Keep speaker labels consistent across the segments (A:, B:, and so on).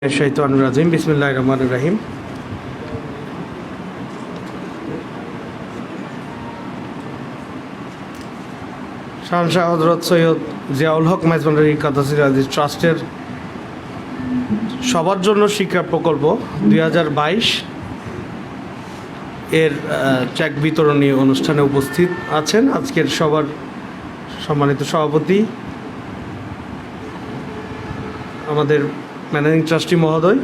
A: শাইতানির রাজিম বিসমিল্লাহির রহমানির রহিম। শাহ হযরত সৈয়দ জিয়াউল হক মেজবান্ডারি কাদাসির আজিজ ট্রাস্টের সবার জন্য শিক্ষা প্রকল্প 2022 এর চেক বিতরণী অনুষ্ঠানে উপস্থিত আছেন আজকের সবার সম্মানিত সভাপতি আমাদের ম্যানেজিং ট্রাস্টি মহোদয়।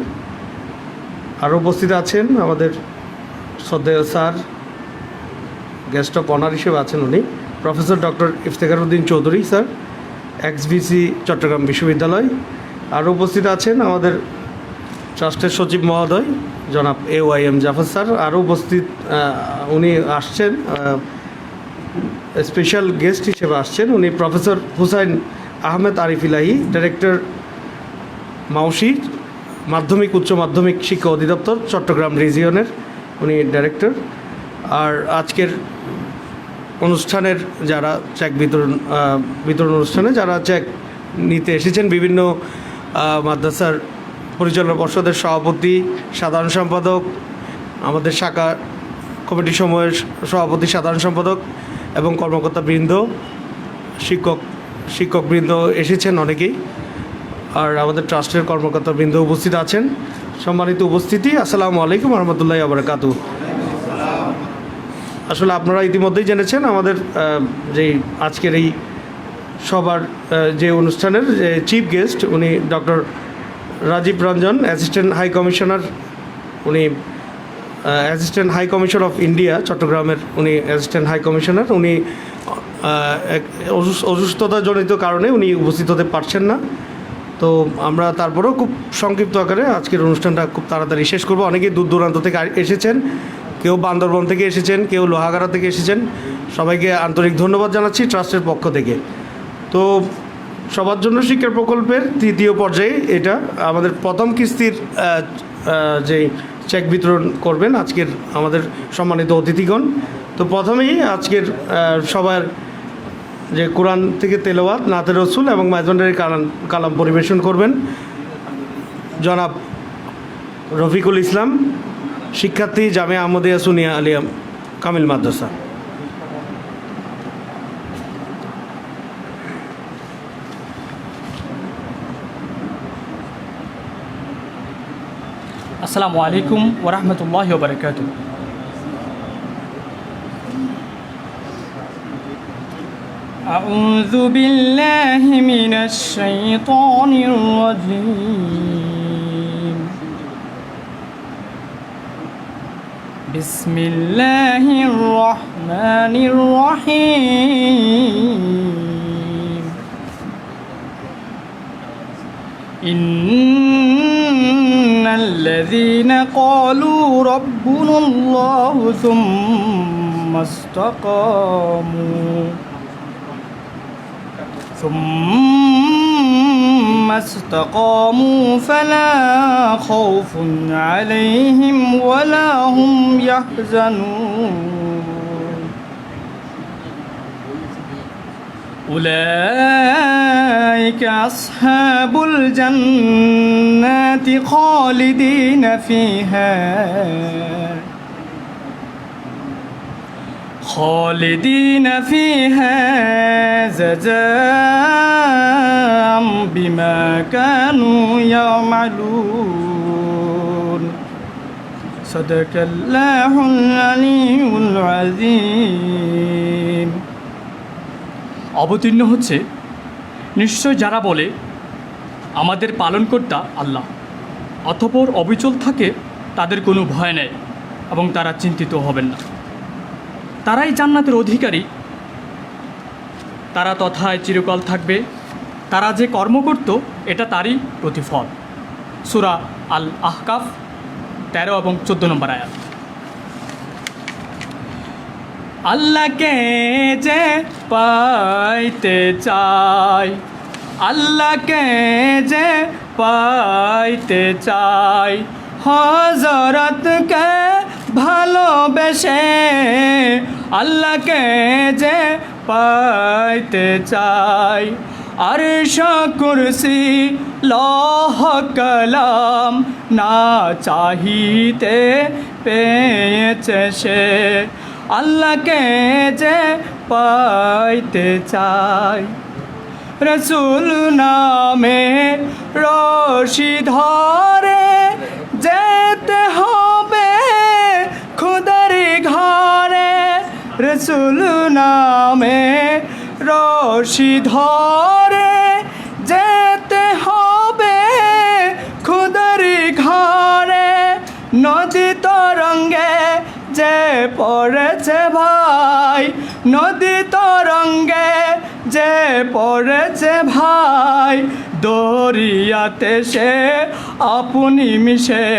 A: আরও উপস্থিত আছেন আমাদের শ্রদ্ধেয় স্যার, গেস্ট অফ অনার হিসেবে আছেন উনি professor doctor Iftekhar Uddin Chowdhury sir, ex VC Chittagong বিশ্ববিদ্যালয়। আরও উপস্থিত আছেন আমাদের ট্রাস্টের সচিব মহোদয় জনাব AYM জাফর স্যার। আরও উপস্থিত উনি আসছেন স্পেশাল গেস্ট হিসেবে আসছেন উনি প্রফেসর হুসাইন আহমেদ আরিফ ইলাহি, ডাইরেক্টর মাউসি মাধ্যমিক উচ্চ মাধ্যমিক শিক্ষা অধিদপ্তর চট্টগ্রাম রিজিয়নের উনি ডাইরেক্টর। আর আজকের অনুষ্ঠানের যারা চেক বিতরণ অনুষ্ঠানে যারা চেক নিতে এসেছেন, বিভিন্ন মাদ্রাসার পরিচালনা পর্ষদের সভাপতি, সাধারণ সম্পাদক, আমাদের শাখা কমিটি সমূহের সভাপতি, সাধারণ সম্পাদক এবং কর্মকর্তাবৃন্দ, শিক্ষকবৃন্দ এসেছেন অনেকেই। আর আমাদের ট্রাস্টের কর্মকর্তাবৃন্দ উপস্থিত আছেন। সম্মানিত উপস্থিতি, আসসালামু আলাইকুম রহমতুল্লাহি ওয়া বারাকাতুহু। আসলে আপনারা ইতিমধ্যেই জেনেছেন আমাদের যেই আজকের এই সবার যে অনুষ্ঠানের যে চিফ গেস্ট উনি doctor Rajib Ranjan, assistant high commissioner, উনি assistant high commission of India চট্টগ্রামের উনি অ্যাসিস্ট্যান্ট হাই কমিশনার। উনি অসুস্থতাজনিত কারণে উনি উপস্থিত হতে পারছেন না। তো আমরা তারপরেও খুব সংক্ষিপ্ত আকারে আজকের অনুষ্ঠানটা খুব তাড়াতাড়ি শেষ করব। অনেকেই দূর দূরান্ত থেকে এসেছেন, কেউ বান্দরবন থেকে এসেছেন, কেউ লোহাগাড়া থেকে এসেছেন। সবাইকে আন্তরিক ধন্যবাদ জানাচ্ছি ট্রাস্টের পক্ষ থেকে। তো সবার জন্য শিক্ষা প্রকল্পের তৃতীয় পর্যায়ে এটা আমাদের প্রথম কিস্তির যে চেক বিতরণ করবেন আজকের আমাদের সম্মানিত অতিথিগণ। তো প্রথমেই আজকের সবার যে কোরআন থেকে তেলাওয়াত, নাতে রসুল এবং মেজবান্ডারি কালাম পরিবেশন করবেন জনাব রফিকুল ইসলাম, শিক্ষার্থী, জামিয়া আহমদিয়া সুনিয়া আলিয়া কামিল মাদ্রাসা।
B: আসসালামু আলাইকুম ওয়া রাহমাতুল্লাহি ওয়া বারাকাতুহু। আউযু বিল্লাহি মিনাশ শাইতানির রাজীম। বিসমিল্লাহির রহমানির রহিম। ইন্নাল্লাযীনা ক্বালু রাব্বুনাল্লাহু সুম্মা استقاموا فلا خوف عليهم ولا هم يحزنون أولئك أصحاب الجنة خالدين فيها جزاء بما كانوا يعملون صدق الله العلي العظيم। অবতীর্ণ হচ্ছে, নিশ্চয় যারা বলে আমাদের পালনকর্তা আল্লাহ, অতঃপর অবিচল থাকে, তাদের কোনো ভয় নেই এবং তারা চিন্তিত হবেন না। তারাই জান্নাতের অধিকারী, তারা তথায় চিরকাল থাকবে। তারা যে কর্ম করত এটা তারই প্রতিফল। সূরা আল আহকাফ 13 এবং 14 নম্বর আয়াত। আল্লাহকে যে পাইতে চাই, আল্লাহকে যে পাইতে চাই, হযরতকে ভালোবেসে আল্লাহকে যে পাইতে চাই, আরশ কুরসি লৌহ কলম না চাহিতে পেয়েছে সে, আল্লাহকে যে পাইতে চায়। রসুল নামে রশি ধরে যেতে হবে খুদার ঘরে, রসুল নামে রশি ধরে যেতে হবে খুদার ঘরে। নদী তরঙ্গে যে পড়েছে ভাই, নদী তরঙ্গে যে পড়েছে ভাই, দরিয়াতে সে আপনি মিশে,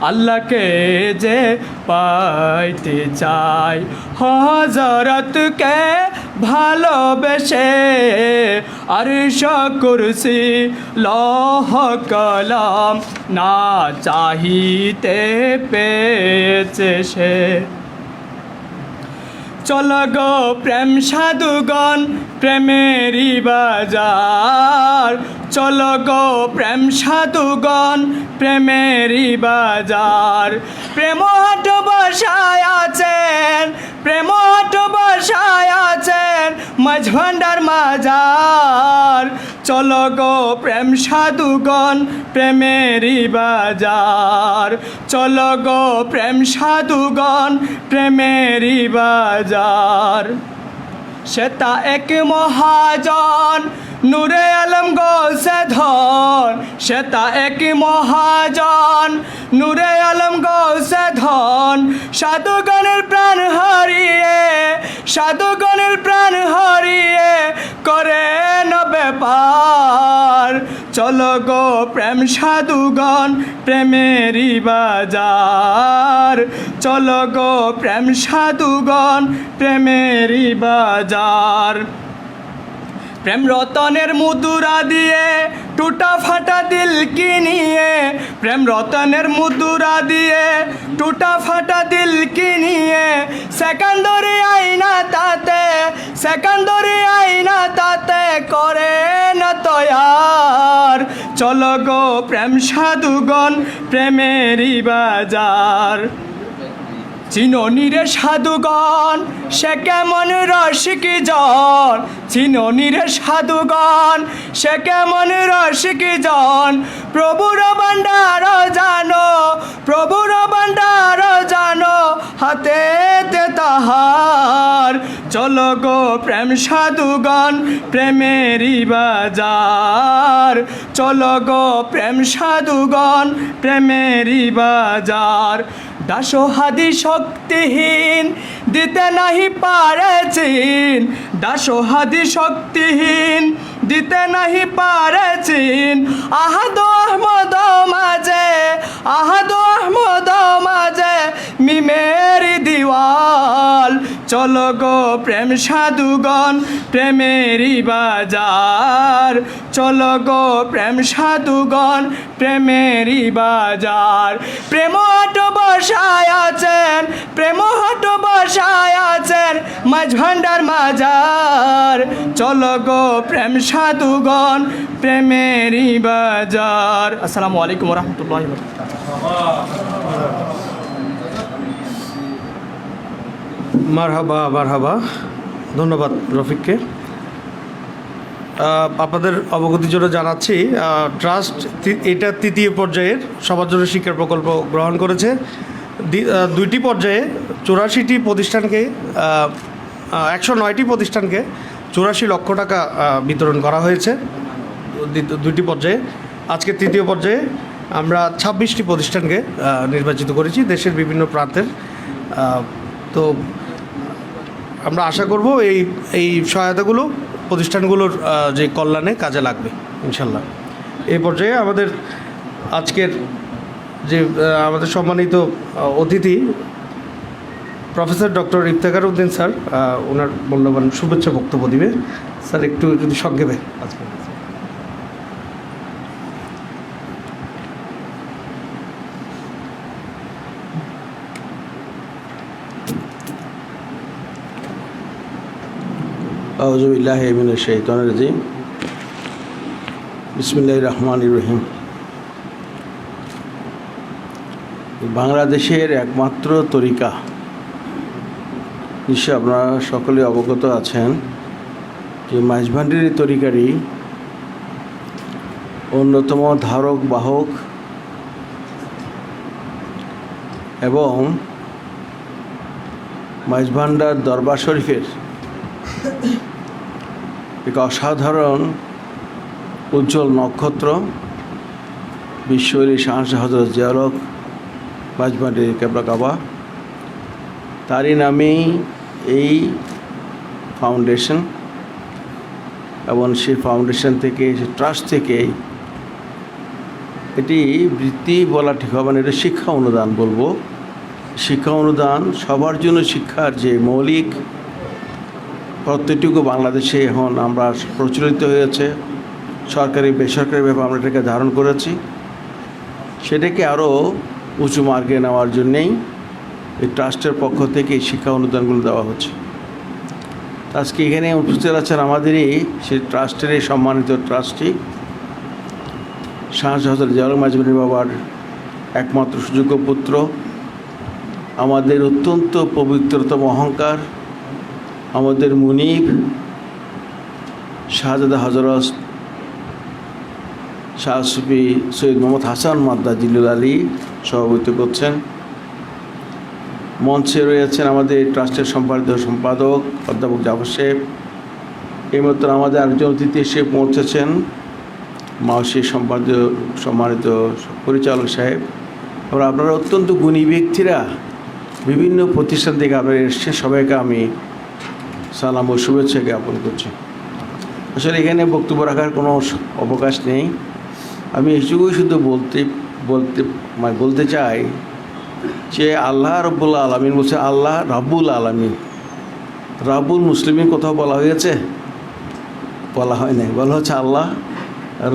B: আল্লাহকে যে পাইতে চায়। হযরতকে ভালোবেসে আরশ কুরসি লৌহ কলম না চাহিতে পেয়েছে সে। চলো গো প্রেম সাধুগণ প্রেমেরই বাজার, চলো গো প্রেম সাধুগণ প্রেমেরই বাজার। প্রেম হাট বসায় আছেন, প্রেম হাট বসায় আছেন মাঝ ভান্ডার মাজার। চলো গো প্রেম সাধুগণ প্রেমেরই বাজার, চলো গো প্রেম সাধুগণ প্রেমেরই বাজার। সেতা এক মহাজন নূরে আলম গৌসে ধন, সেতা এক মহাজন নূরে আলম গৌসে ধন। সাধুগণের প্রাণ হারিয়ে, সাধুগণের প্রাণ হারিয়ে করে না ব্যাপার। চলো গো প্রেম সাধুগণ প্রেমেরই বাজার, চলো গো প্রেম সাধুগণ প্রেমেরই বাজার। প্রেম রতনের মুদ্রা দিয়ে টুটা ফাটা দিল কিনিয়ে, প্রেম রতনের মুদ্রা দিয়ে টুটা ফাটা দিল কিনিয়ে, সেকান্দরি আইনা তাতে, সেকান্দরি আইনা তাতে করে না তয়ার। চলো গো প্রেম সাধুগণ প্রেমেরই বাজার। চিনোনি রে সাধুগণ সে কেমন রসিক জন, চিনোনি রে সাধুগণ সে কেমন রসিক জন। প্রভুর ভান্ডার জানো, প্রভুর ভান্ডার জানো হাতে তাহার। চলো গো প্রেম সাধুগণ প্রেমেরই বাজার, চলো গো প্রেম সাধুগণ প্রেমেরই বাজার। দাসহাদি শক্তিহীন দিতে নাহি পারেছিন, দাসহাদি শক্তিহীন দিতে নাহি পারেছিন। আহাদ আহমদ মাঝে, আহাদ আহমদ মাঝে মিমেরি দিওয়াল। চলো গো প্রেম সাধুগণ প্রেমেরই বাজার, চলো গো প্রেম সাধুগণ প্রেমেরই বাজার। প্রেম হাট বসায় আছেন, প্রেম হাট বসায় আছেন মাঝ ভান্ডার মাজার। চলো গো প্রেম সাধুগণ প্রেমেরই বাজার। আসসালামু আলাইকুম ওয়া রাহমাতুল্লাহি ওয়া বারাকাতুহু।
A: মারহাবা মারহাবা, ধন্যবাদ রফিককে। আপনাদের অবগতির জন্য জানাচ্ছি ট্রাস্ট এটা তৃতীয় পর্যায়ের সবার জন্য শিক্ষা প্রকল্প গ্রহণ করেছে। দুইটি পর্যায়ে 84টি প্রতিষ্ঠানকে 109টি প্রতিষ্ঠানকে 84 লক্ষ টাকা বিতরণ করা হয়েছে দুইটি পর্যায়ে। আজকে তৃতীয় পর্যায়ে আমরা 26টি প্রতিষ্ঠানকে নির্বাচিত করেছি দেশের বিভিন্ন প্রান্তের। তো আমরা আশা করব এই সহায়তাগুলো প্রতিষ্ঠানগুলোর যে কল্যাণে কাজে লাগবে ইনশাল্লাহ। এই পর্যায়ে আমাদের আজকের যে আমাদের সম্মানিত অতিথি professor doctor Iftekhar Uddin sir, ওনার মূল্যবান শুভেচ্ছা বক্তব্য দিবে। স্যার একটু যদি সংক্ষেপে আজকে।
C: আউযু বিল্লাহি মিনাশ শাইতানির রাজিম। বিসমিল্লাহির রহমানির রহিম। বাংলাদেশের একমাত্র তরিকা, নিশ্চয় আপনারা সকলে অবগত আছেন যে মাঝভান্ডারী তরিকারই অন্যতম ধারক বাহক এবং মাঝভান্ডার দরবার শরীফের এক অসাধারণ উজ্জ্বল নক্ষত্র বিশ্বলি শাহ হযরত জিয়াউল হক মাঝভান্ডারী কেবলা কাবা, তারই নামেই এই ফাউন্ডেশন এবং সেই ফাউন্ডেশন থেকে, সেই ট্রাস্ট থেকে এটি বৃত্তি বলা ঠিক হবে না, এটা শিক্ষা অনুদান বলবো। শিক্ষা অনুদান সবার জন্য শিক্ষার যে মৌলিক প্রত্যেকটুকু বাংলাদেশে এখন আমরা প্রচলিত হয়েছে, সরকারি বেসরকারিভাবে আমরা এটাকে ধারণ করেছি। সেটাকে আরও উঁচু মার্গে নেওয়ার জন্যেই এই ট্রাস্টের পক্ষ থেকে এই শিক্ষা অনুদানগুলো দেওয়া হচ্ছে। আজকে এখানে উপস্থিত আছেন আমাদেরই সেই ট্রাস্টের এই সম্মানিত ট্রাস্টি শাহ হযরত জিয়াউল হক মাঝভান্ডারী বাবার একমাত্র সুযোগ্য পুত্র, আমাদের অত্যন্ত পবিত্রতম অহংকার, আমাদের মুনিব শাহজাদা হযরত শাহ সুফি সৈয়দ মোহাম্মদ হাসান মাদ্দা জিল্লুল আলী সভাপতিত্ব করছেন। মঞ্চে রয়েছেন আমাদের ট্রাস্টের সম্পাদক অধ্যাপক জাফর সাহেব। এইমাত্র আমাদের আরেকজন অতিথি এসে পৌঁছেছেন, মাওসি সম্মানিত পরিচালক সাহেব। এবং আপনারা অত্যন্ত গুণী ব্যক্তিরা বিভিন্ন প্রতিষ্ঠান থেকে আপনারা এসছে, সবাইকে আমি সালাম ও শুভেচ্ছা জ্ঞাপন করছি। আসলে এখানে বক্তব্য রাখার কোনো অবকাশ নেই। আমি এইটুকুই শুধু বলতে চাই যে আল্লাহ রব্বুল আলামিন বলছে আল্লাহ রাব্বুল আলামিন। রাব্বুল মুসলিমিন কোথাও বলা হয়েছে? বলা হয় নাই, বলা হচ্ছে আল্লাহ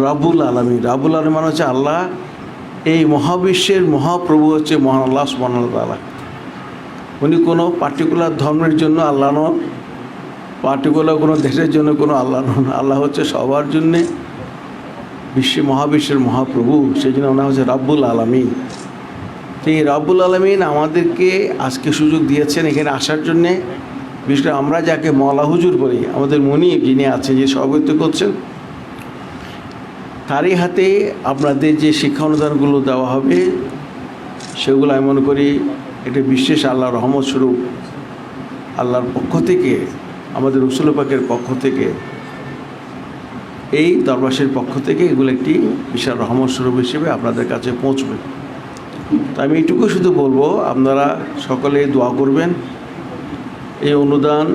C: রাব্বুল আলামিন। রাব্বুল আলামিন মানে হচ্ছে আল্লাহ, এই মহাবিশ্বের মহাপ্রভু হচ্ছে মহান আল্লাহ সুবহানাহু ওয়া তাআলা। উনি কোনো পার্টিকুলার ধর্মের জন্য আল্লাহ নন, পার্টিকুলার কোনো দেশের জন্য কোনো আল্লাহ নন। আল্লাহ হচ্ছে সবার জন্যে মহাবিশ্বের মহাপ্রভু, সেই জন্য ওনার হচ্ছে রাব্বুল আলামিন। তো এই রাব্বুল আলামিন আমাদেরকে আজকে সুযোগ দিয়েছেন এখানে আসার জন্যে। বিশেষ করে আমরা যাকে মওলা হুজুর বলি, আমাদের মুনিব যিনি আছেন, যে সভাপতিত্ব করছেন, তারই হাতে আপনাদের যে শিক্ষা অনুদানগুলো দেওয়া হবে সেগুলো আমি মনে করি এটা বিশেষ আল্লাহর রহমত স্বরূপ, আল্লাহর পক্ষ থেকে, আমাদের রাসূল পাকের পক্ষ থেকে, এই দরবারের পক্ষ থেকে এগুলো একটি বিশাল রহমত স্বরূপ হিসেবে আপনাদের কাছে পৌঁছবে। তো আমি এইটুকু শুধু বলবো, আপনারা সকলে দোয়া করবেন এই অনুদান,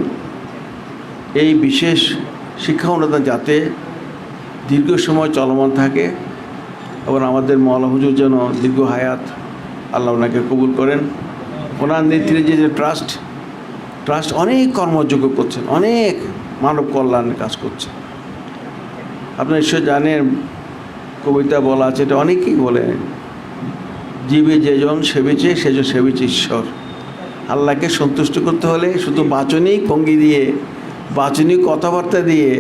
C: এই বিশেষ শিক্ষা অনুদান যাতে দীর্ঘ সময় চলমান থাকে এবং আমাদের মওলা হুজুর যেন দীর্ঘ হায়াত আল্লাহ ওনাকে কবুল করেন। ওনার নেতৃত্বে যে ট্রাস্ট অনেক কর্মযোগ্য করছেন, অনেক মানব কল্যাণের কাজ করছে। আপনারা নিশ্চয় জানেন, কবিতা বলা আছে, এটা অনেকেই বলে, জীবে যেজন সেবেছে সেজন সেবেছে ঈশ্বর। আল্লাহকে সন্তুষ্ট করতে হলে শুধু বাচনিক ভঙ্গি দিয়ে, বাচনিক কথাবার্তা দিয়ে,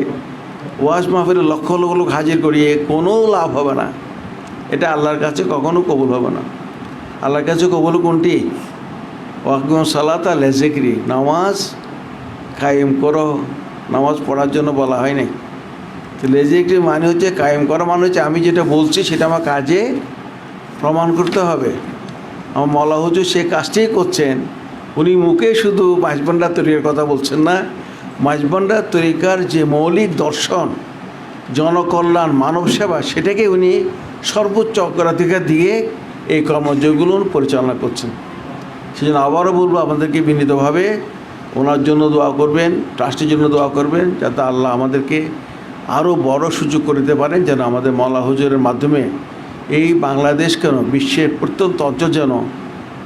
C: ওয়াজ মাহফিলে লক্ষ লক্ষ লোক হাজির করিয়ে কোনো লাভ হবে না। এটা আল্লাহর কাছে কখনো কবুল হবে না। আল্লাহর কাছে কবুল কোনটি? ওয়াকিম সালাতা লিযিকরি, নামাজ কায়েম করো। নামাজ পড়ার জন্য বলা হয় নাই। তো লিযিকরি মানে হচ্ছে কায়েম করা, মানে হচ্ছে আমি যেটা বলছি সেটা আমার কাজে প্রমাণ করতে হবে। আমার মওলা হুজুর সে কাজটাই করছেন। উনি মুখে শুধু মাঝভান্ডার তরিকার কথা বলছেন না, মাঝভান্ডার তরিকার যে মৌলিক দর্শন, জনকল্যাণ, মানব সেবা, সেটাকে উনি সর্বোচ্চ অগ্রাধিকার দিয়ে এই কর্মযজ্ঞগুলো পরিচালনা করছেন। সেজন্য আবারও বলবো আপনাদেরকে বিনীতভাবে ওনার জন্য দোয়া করবেন, ট্রাস্টের জন্য দোয়া করবেন, যাতে আল্লাহ আমাদেরকে আরও বড় সুযোগ করে দিতে পারেন, যেন আমাদের মওলা হুজুরের মাধ্যমে এই বাংলাদেশ কেন বিশ্বের প্রত্যন্ত অঞ্চল যেন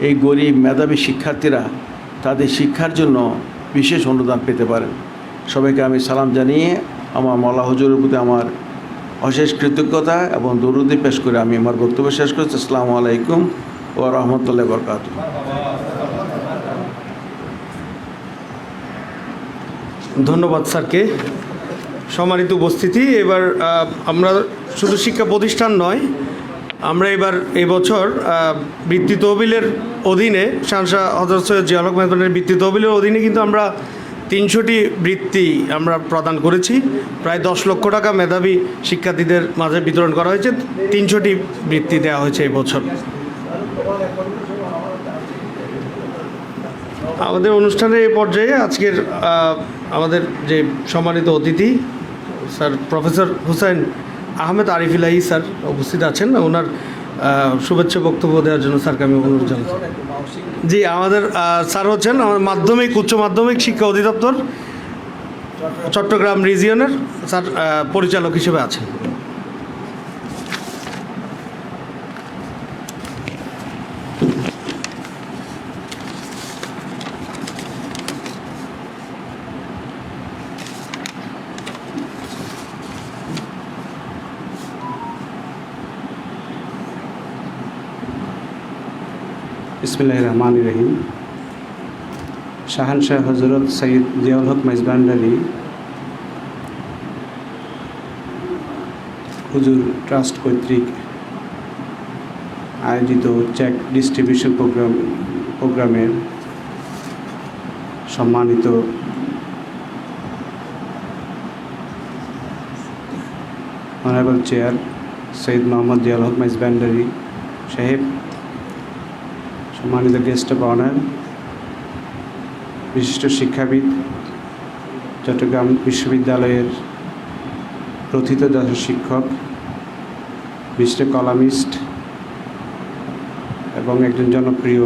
C: এই গরিব মেধাবী শিক্ষার্থীরা তাদের শিক্ষার জন্য বিশেষ অনুদান পেতে পারেন। সবাইকে আমি সালাম জানিয়ে আমার মওলা হুজুরের প্রতি আমার অশেষ কৃতজ্ঞতা এবং দরুদ পেশ করে আমি আমার বক্তব্য শেষ করছি। আসসালামু আলাইকুম ওয়া রাহমাতুল্লাহি ওয়া বারাকাতুহু।
A: ধন্যবাদ স্যারকে। সম্মানিত উপস্থিতি, এবার আমরা শুধু শিক্ষা প্রতিষ্ঠান নয়, আমরা এবার এবছর বৃত্তি তহবিলের অধীনে শাহনশাহ হযরত সৈয়দ জিয়াউল হক মেজবান্ডারী বৃত্তি তহবিলের অধীনে কিন্তু আমরা 300টি বৃত্তি আমরা প্রদান করেছি। প্রায় 10 লক্ষ টাকা মেধাবী শিক্ষার্থীদের মাঝে বিতরণ করা হয়েছে। 300টি বৃত্তি দেওয়া হয়েছে এই বছর। আমাদের অনুষ্ঠানের এই পর্যায়ে আজকের আমাদের যে সম্মানিত অতিথি স্যার প্রফেসর হুসাইন আহমেদ আরিফ ইলাহি স্যার উপস্থিত আছেন। ওনার শুভেচ্ছা বক্তব্য দেওয়ার জন্য স্যারকে আমি অনুরোধ জানাচ্ছি। জি, আমাদের স্যার হচ্ছেন আমাদের মাধ্যমিক উচ্চ মাধ্যমিক শিক্ষা অধিদপ্তর চট্টগ্রাম রিজিয়নের স্যার পরিচালক হিসেবে আছেন।
D: বিসমিল্লাহির রহমানির রহিম। শাহনশাহ হযরত সৈয়দ জিয়াউল হক মেজবান্ডারী হুজুর ট্রাস্ট কর্তৃক আয়োজিত চেক ডিস্ট্রিবিউশন প্রোগ্রামের সম্মানিত অনারেবল চেয়ার সৈয়দ মোহাম্মদ জিয়াউল হক মেজবান্ডারী সাহেব, সম্মানিত গেস্ট অফ অনার, বিশিষ্ট শিক্ষাবিদ, চট্টগ্রাম বিশ্ববিদ্যালয়ের প্রথিতযশা শিক্ষক, বিশিষ্ট কলামিস্ট এবং একজন জনপ্রিয়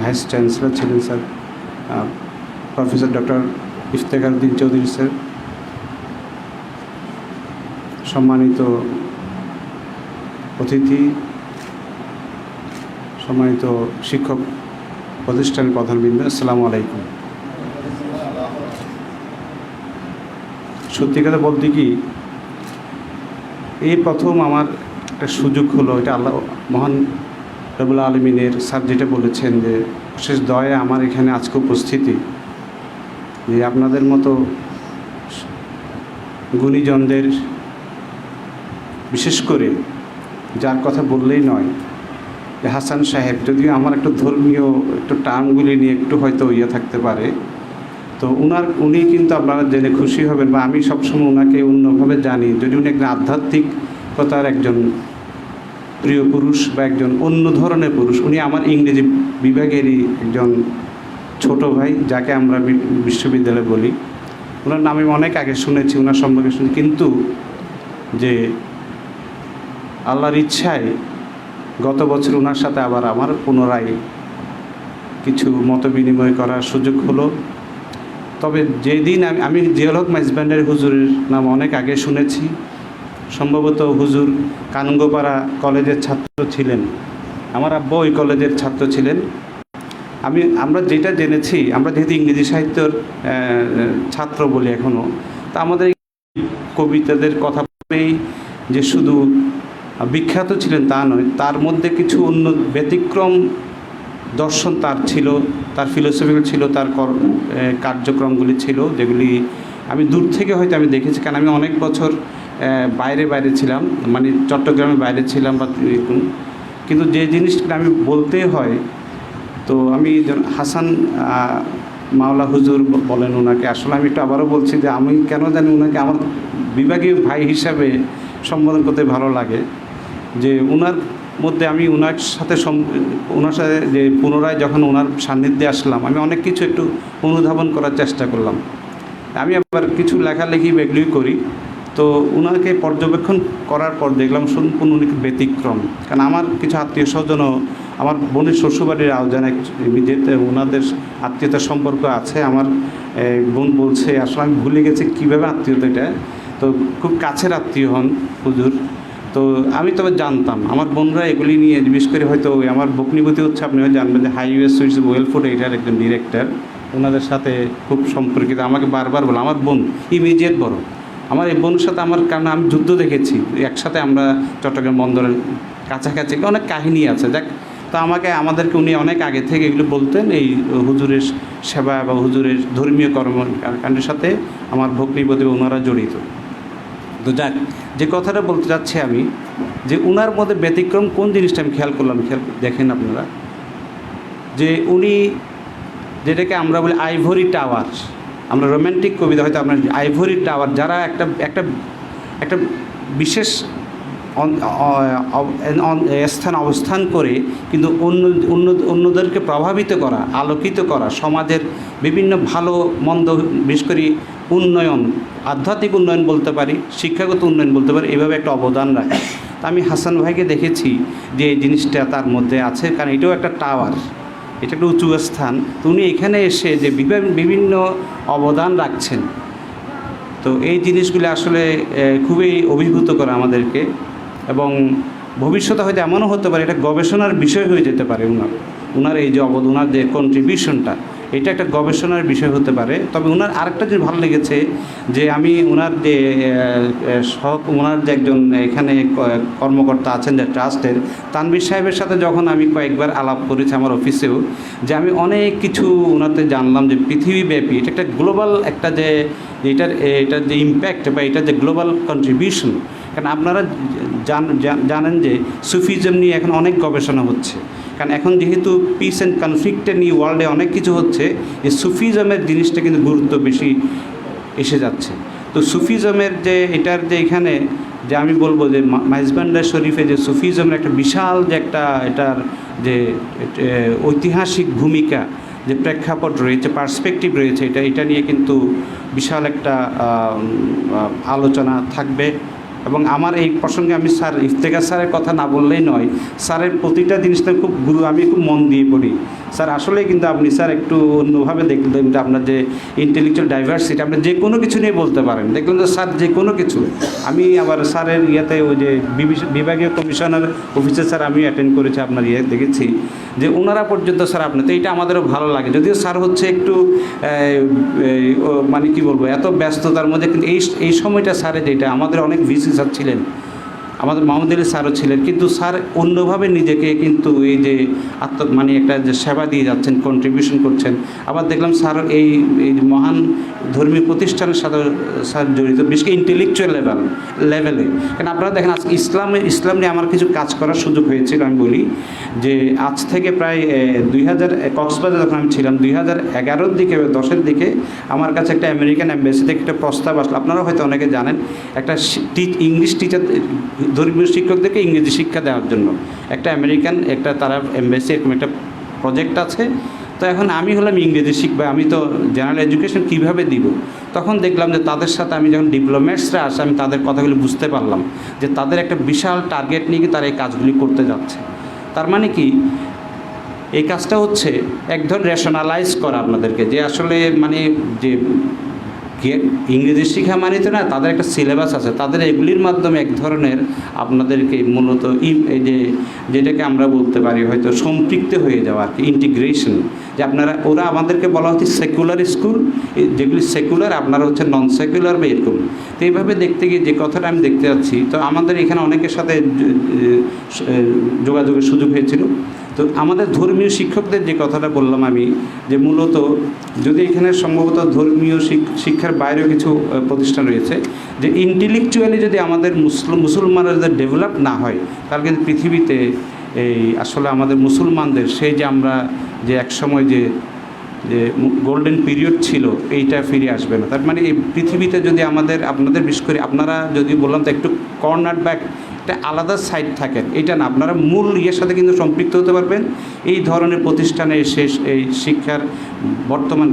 D: ভাইস চ্যান্সেলর ছিলেন sir professor doctor Iftekhar Uddin Chowdhury sir, সম্মানিত অতিথি, সম্মানিত শিক্ষক প্রতিষ্ঠানের প্রধানবৃন্দ, আসসালামু আলাইকুম। সত্যি কথা বলতে কি, এই প্রথম আমার একটা সুযোগ হলো, এটা আল্লাহ মহান রব্বুল আলমিনের স্যার যেটা বলেছেন যে শেষ দয়া আমার এখানে আজকে উপস্থিতি, যে আপনাদের মতো গুণীজনদের, বিশেষ করে যার কথা বললেই নয় যে হাসান সাহেব, যদিও আমার একটু ধর্মীয় একটু টার্মগুলি নিয়ে একটু হয়তো ইয়ে থাকতে পারে, তো উনি কিন্তু আপনারা জেনে খুশি হবেন, বা আমি সবসময় ওনাকে অন্যভাবে জানি, যদি উনি একজন আধ্যাত্মিকতার একজন প্রিয় পুরুষ বা একজন অন্য ধরনের পুরুষ। উনি আমার ইংরেজি বিভাগেরই একজন ছোট ভাই, যাকে আমরা বিশ্ববিদ্যালয়ে বলি। ওনার নাম আমি অনেক আগে শুনেছি, ওনার সম্পর্কে শুনেছি, কিন্তু যে আল্লাহর ইচ্ছায় গত বছর ওনার সাথে আবার আমার পুনরায় কিছু মত বিনিময় করার সুযোগ হলো। তবে যেদিন আমি জিয়াউল হক মেজবান্ডারী হুজুরের নাম অনেক আগে শুনেছি, সম্ভবত হুজুর কানুঙ্গপাড়া কলেজের ছাত্র ছিলেন, আমার আব্বা ওই কলেজের ছাত্র ছিলেন। আমরা যেটা জেনেছি, আমরা যেহেতু ইংরেজি সাহিত্যের ছাত্র বলি এখনও, তা আমাদের কবিতাদের কথা পেয়েই যে শুধু বিখ্যাত ছিলেন তা নয়, তার মধ্যে কিছু অন্য ব্যতিক্রম দর্শন তার ছিল, তার ফিলোসফিক্যাল ছিল, তার কার্যক্রমগুলি ছিল, যেগুলি আমি দূর থেকে হয়তো আমি দেখেছি, কারণ আমি অনেক বছর বাইরে ছিলাম, মানে চট্টগ্রামের বাইরে ছিলাম বা কিন্তু যে জিনিসটা আমি বলতে হয়, তো আমি হাসান মাওলা হুজুর বলেন ওনাকে, আসলে আমি একটু আবারও বলছি যে আমি কেন জানি ওনাকে আমার বিভাগীয় ভাই হিসাবে সম্বোধন করতে ভালো লাগে, যে ওনার মধ্যে আমি ওনার সাথে যে পুনরায় যখন ওনার সান্নিধ্যে আসলাম, আমি অনেক কিছু একটু অনুধাবন করার চেষ্টা করলাম। আমি আবার কিছু লেখালেখি এগুলোই করি, তো ওনাকে পর্যবেক্ষণ করার পর দেখলাম সম্পূর্ণ উনি ব্যতিক্রম। কারণ আমার কিছু আত্মীয় স্বজনও, আমার বোনের শ্বশুরবাড়ির আয়োজনে যেতে ওনাদের আত্মীয়তার সম্পর্ক আছে। আমার বোন বলছে, আসলে আমি ভুলে গেছি কীভাবে আত্মীয়তা এটা, তো খুব কাছের আত্মীয় হন হুজুর। তো আমি তবে জানতাম, আমার বোনরা এগুলি নিয়ে বিশেষ করে হয়তো আমার বকনিবতী হচ্ছে, আপনি হয়তো জানবেন যে হাইওয়ে সুইটস ওয়েলফুড এইটার একজন ডিরেক্টর, ওনাদের সাথে খুব সম্পর্কিত। আমাকে বারবার বলে, আমার বোন ইমিডিয়েট বড়, আমার এই বোনের সাথে আমার, কারণ আমি যুদ্ধ দেখেছি একসাথে, আমরা চট্টগ্রাম বন্দরের কাছাকাছি, অনেক কাহিনী আছে। দেখ, তো আমাদেরকে উনি অনেক আগে থেকে এগুলো বলতেন, এই হুজুরের সেবা বা হুজুরের ধর্মীয় কর্মকাণ্ডের সাথে আমার ভগ্নিপতি ওনারা জড়িত। তো যাক, যে কথাটা বলতে চাচ্ছি আমি, যে উনার মধ্যে ব্যতিক্রম কোন জিনিসটা আমি খেয়াল করলাম, দেখেন আপনারা, যে উনি যেটাকে আমরা বলি আইভরি টাওয়ার, আমরা রোম্যান্টিক কবিতা হয়তো আমরা আইভরি টাওয়ার, যারা একটা একটা একটা বিশেষ স্থান অবস্থান করে কিন্তু অন্যদেরকে প্রভাবিত করা, আলোকিত করা, সমাজের বিভিন্ন ভালো মন্দ, বিশেষ করে উন্নয়ন, আধ্যাত্মিক উন্নয়ন বলতে পারি, শিক্ষাগত উন্নয়ন বলতে পারি, এভাবে একটা অবদান রাখে। তা আমি হাসান ভাইকে দেখেছি যে এই জিনিসটা তার মধ্যে আছে, কারণ এটাও একটা টাওয়ার, এটা একটা উঁচু স্থান। তো উনি এখানে এসে যে বিভিন্ন অবদান রাখছেন, তো এই জিনিসগুলো আসলে খুবই অভিভূত করে আমাদেরকে, এবং ভবিষ্যতে হয়তো এমনও হতে পারে এটা গবেষণার বিষয় হয়ে যেতে পারে। ওনার এই যে ওনার যে কন্ট্রিবিউশনটা, এটা একটা গবেষণার বিষয় হতে পারে। তবে ওনার আরেকটা জিনিস ভালো লেগেছে যে আমি ওনার যে ওনার যে একজন এখানে কর্মকর্তা আছেন যে ট্রাস্টের, তানভীর সাহেবের সাথে যখন আমি কয়েকবার আলাপ করেছি আমার অফিসেও, যে আমি অনেক কিছু ওনাতে জানলাম যে পৃথিবীব্যাপী এটা একটা গ্লোবাল একটা যে এটার যে ইম্প্যাক্ট বা এটার যে গ্লোবাল কন্ট্রিবিউশন। কারণ আপনারা জানেন যে সুফিজম নিয়ে এখন অনেক গবেষণা হচ্ছে, কারণ এখন যেহেতু পিস অ্যান্ড কনফ্লিক্টের নিয়ে ওয়ার্ল্ডে অনেক কিছু হচ্ছে, এই সুফিজমের জিনিসটা কিন্তু গুরুত্ব বেশি এসে যাচ্ছে। তো সুফিজমের যে এটার যে এখানে যে আমি বলবো যে মাইজবান্ডার শরীফে যে সুফিজমের একটা বিশাল যে একটা এটার যে ঐতিহাসিক ভূমিকা, যে প্রেক্ষাপট রয়েছে, পার্সপেক্টিভ রয়েছে, এটা নিয়ে কিন্তু বিশাল একটা আলোচনা থাকবে। এবং আমার এই প্রসঙ্গে আমি স্যার ইফতেখার স্যারের কথা না বললেই নয়, স্যারের প্রতিটা জিনিসটা আমি খুব মন দিয়ে পড়ি। স্যার আসলেই কিন্তু আপনি স্যার একটু অন্যভাবে দেখলেন যে আপনার যে ইন্টেলেকচুয়াল ডাইভার্সিটি, আপনি যে কোনো কিছু নিয়ে বলতে পারেন, দেখলেন যে স্যার যে কোনো কিছু। আমি আবার স্যারের ইয়েতে ওই যে বিভাগীয় কমিশনার অফিসে স্যার আমি অ্যাটেন্ড করেছি, আপনার ইয়ে দেখেছি যে ওনারা পর্যন্ত স্যার আপনি, তো এইটা আমাদেরও ভালো লাগে। যদিও স্যার হচ্ছে একটু মানে কি বলবো, এত ব্যস্ততার মধ্যে, কিন্তু এই সময়টা স্যারের যেটা আমাদের অনেক ভিসি স্যার ছিলেন, আমাদের মাহমুদ আলী স্যারও ছিলেন, কিন্তু স্যার অন্যভাবে নিজেকে কিন্তু এই যে মানে একটা যে সেবা দিয়ে যাচ্ছেন, কন্ট্রিবিউশন করছেন। আবার দেখলাম স্যার এই মহান ধর্মীয় প্রতিষ্ঠানের সাথে স্যার জড়িত, বিশেষ করে ইন্টেলেকচুয়াল লেভেলে। কারণ আপনারা দেখেন আজকে ইসলাম নিয়ে আমার কিছু কাজ করার সুযোগ হয়েছিল। আমি বলি যে আজ থেকে প্রায় 2000 কক্সবাজার যখন আমি ছিলাম 2011-র দিকে 10-এর দিকে আমার কাছে একটা আমেরিকান এম্বাসি থেকে একটা প্রস্তাব আসলো, আপনারা হয়তো অনেকে জানেন, একটা ইংলিশ টিচার, ধর্মীয় শিক্ষকদেরকে ইংরেজি শিক্ষা দেওয়ার জন্য একটা আমেরিকান একটা তারা এমবেসি এরকম একটা প্রজেক্ট আছে। তো এখন আমি হলাম ইংরেজি শিখবে, আমি তো জেনারেল এডুকেশন কীভাবে দিব। তখন দেখলাম যে তাদের সাথে আমি যখন ডিপ্লোম্যাটসরা আসে, আমি তাদের কথাগুলি বুঝতে পারলাম যে তাদের একটা বিশাল টার্গেট নিয়ে তারা এই কাজগুলি করতে যাচ্ছে। তার মানে কি, এই কাজটা হচ্ছে এক ধরনের রেশনালাইজ করা আপনাদেরকে, যে আসলে মানে যে ইংরেজি শিক্ষা মানে তো না, তাদের একটা সিলেবাস আছে, তাদের এগুলির মাধ্যমে এক ধরনের আপনাদেরকে মূলত এই যেটাকে আমরা বলতে পারি হয়তো সম্পৃক্ত হয়ে যাওয়া আর কি, ইন্টিগ্রেশন। যে ওরা আমাদেরকে বলা হচ্ছে সেকুলার স্কুল, যেগুলি সেকুলার, আপনারা হচ্ছে নন সেকুলার বা এরকম। তো এইভাবে দেখতে গিয়ে যে কথাটা আমি দেখতে যাচ্ছি, তো আমাদের এখানে অনেকের সাথে যোগাযোগের সুযোগ হয়েছিল। তো আমাদের ধর্মীয় শিক্ষকদের যে কথাটা বললাম আমি, যে মূলত যদি এখানে সম্ভবত ধর্মীয় শিক্ষার বাইরেও কিছু প্রতিষ্ঠান রয়েছে, যে ইন্টেলেকচুয়ালি যদি আমাদের মুসলমানরা যদি ডেভেলপ না হয়, তাহলে কিন্তু পৃথিবীতে এই আসলে আমাদের মুসলমানদের সেই যে আমরা যে একসময় যে গোল্ডেন পিরিয়ড ছিল, এইটা ফিরে আসবে না। তার মানে এই পৃথিবীতে যদি আপনাদের বিশেষ করে আপনারা যদি বললাম তো একটু কর্নার ব্যাক একটা আলাদা সাইড থাকেন, এটা না, আপনারা মূল ইয়ের সাথে কিন্তু সম্পৃক্ত হতে পারবেন এই ধরনের প্রতিষ্ঠানে এই শিক্ষার বর্তমান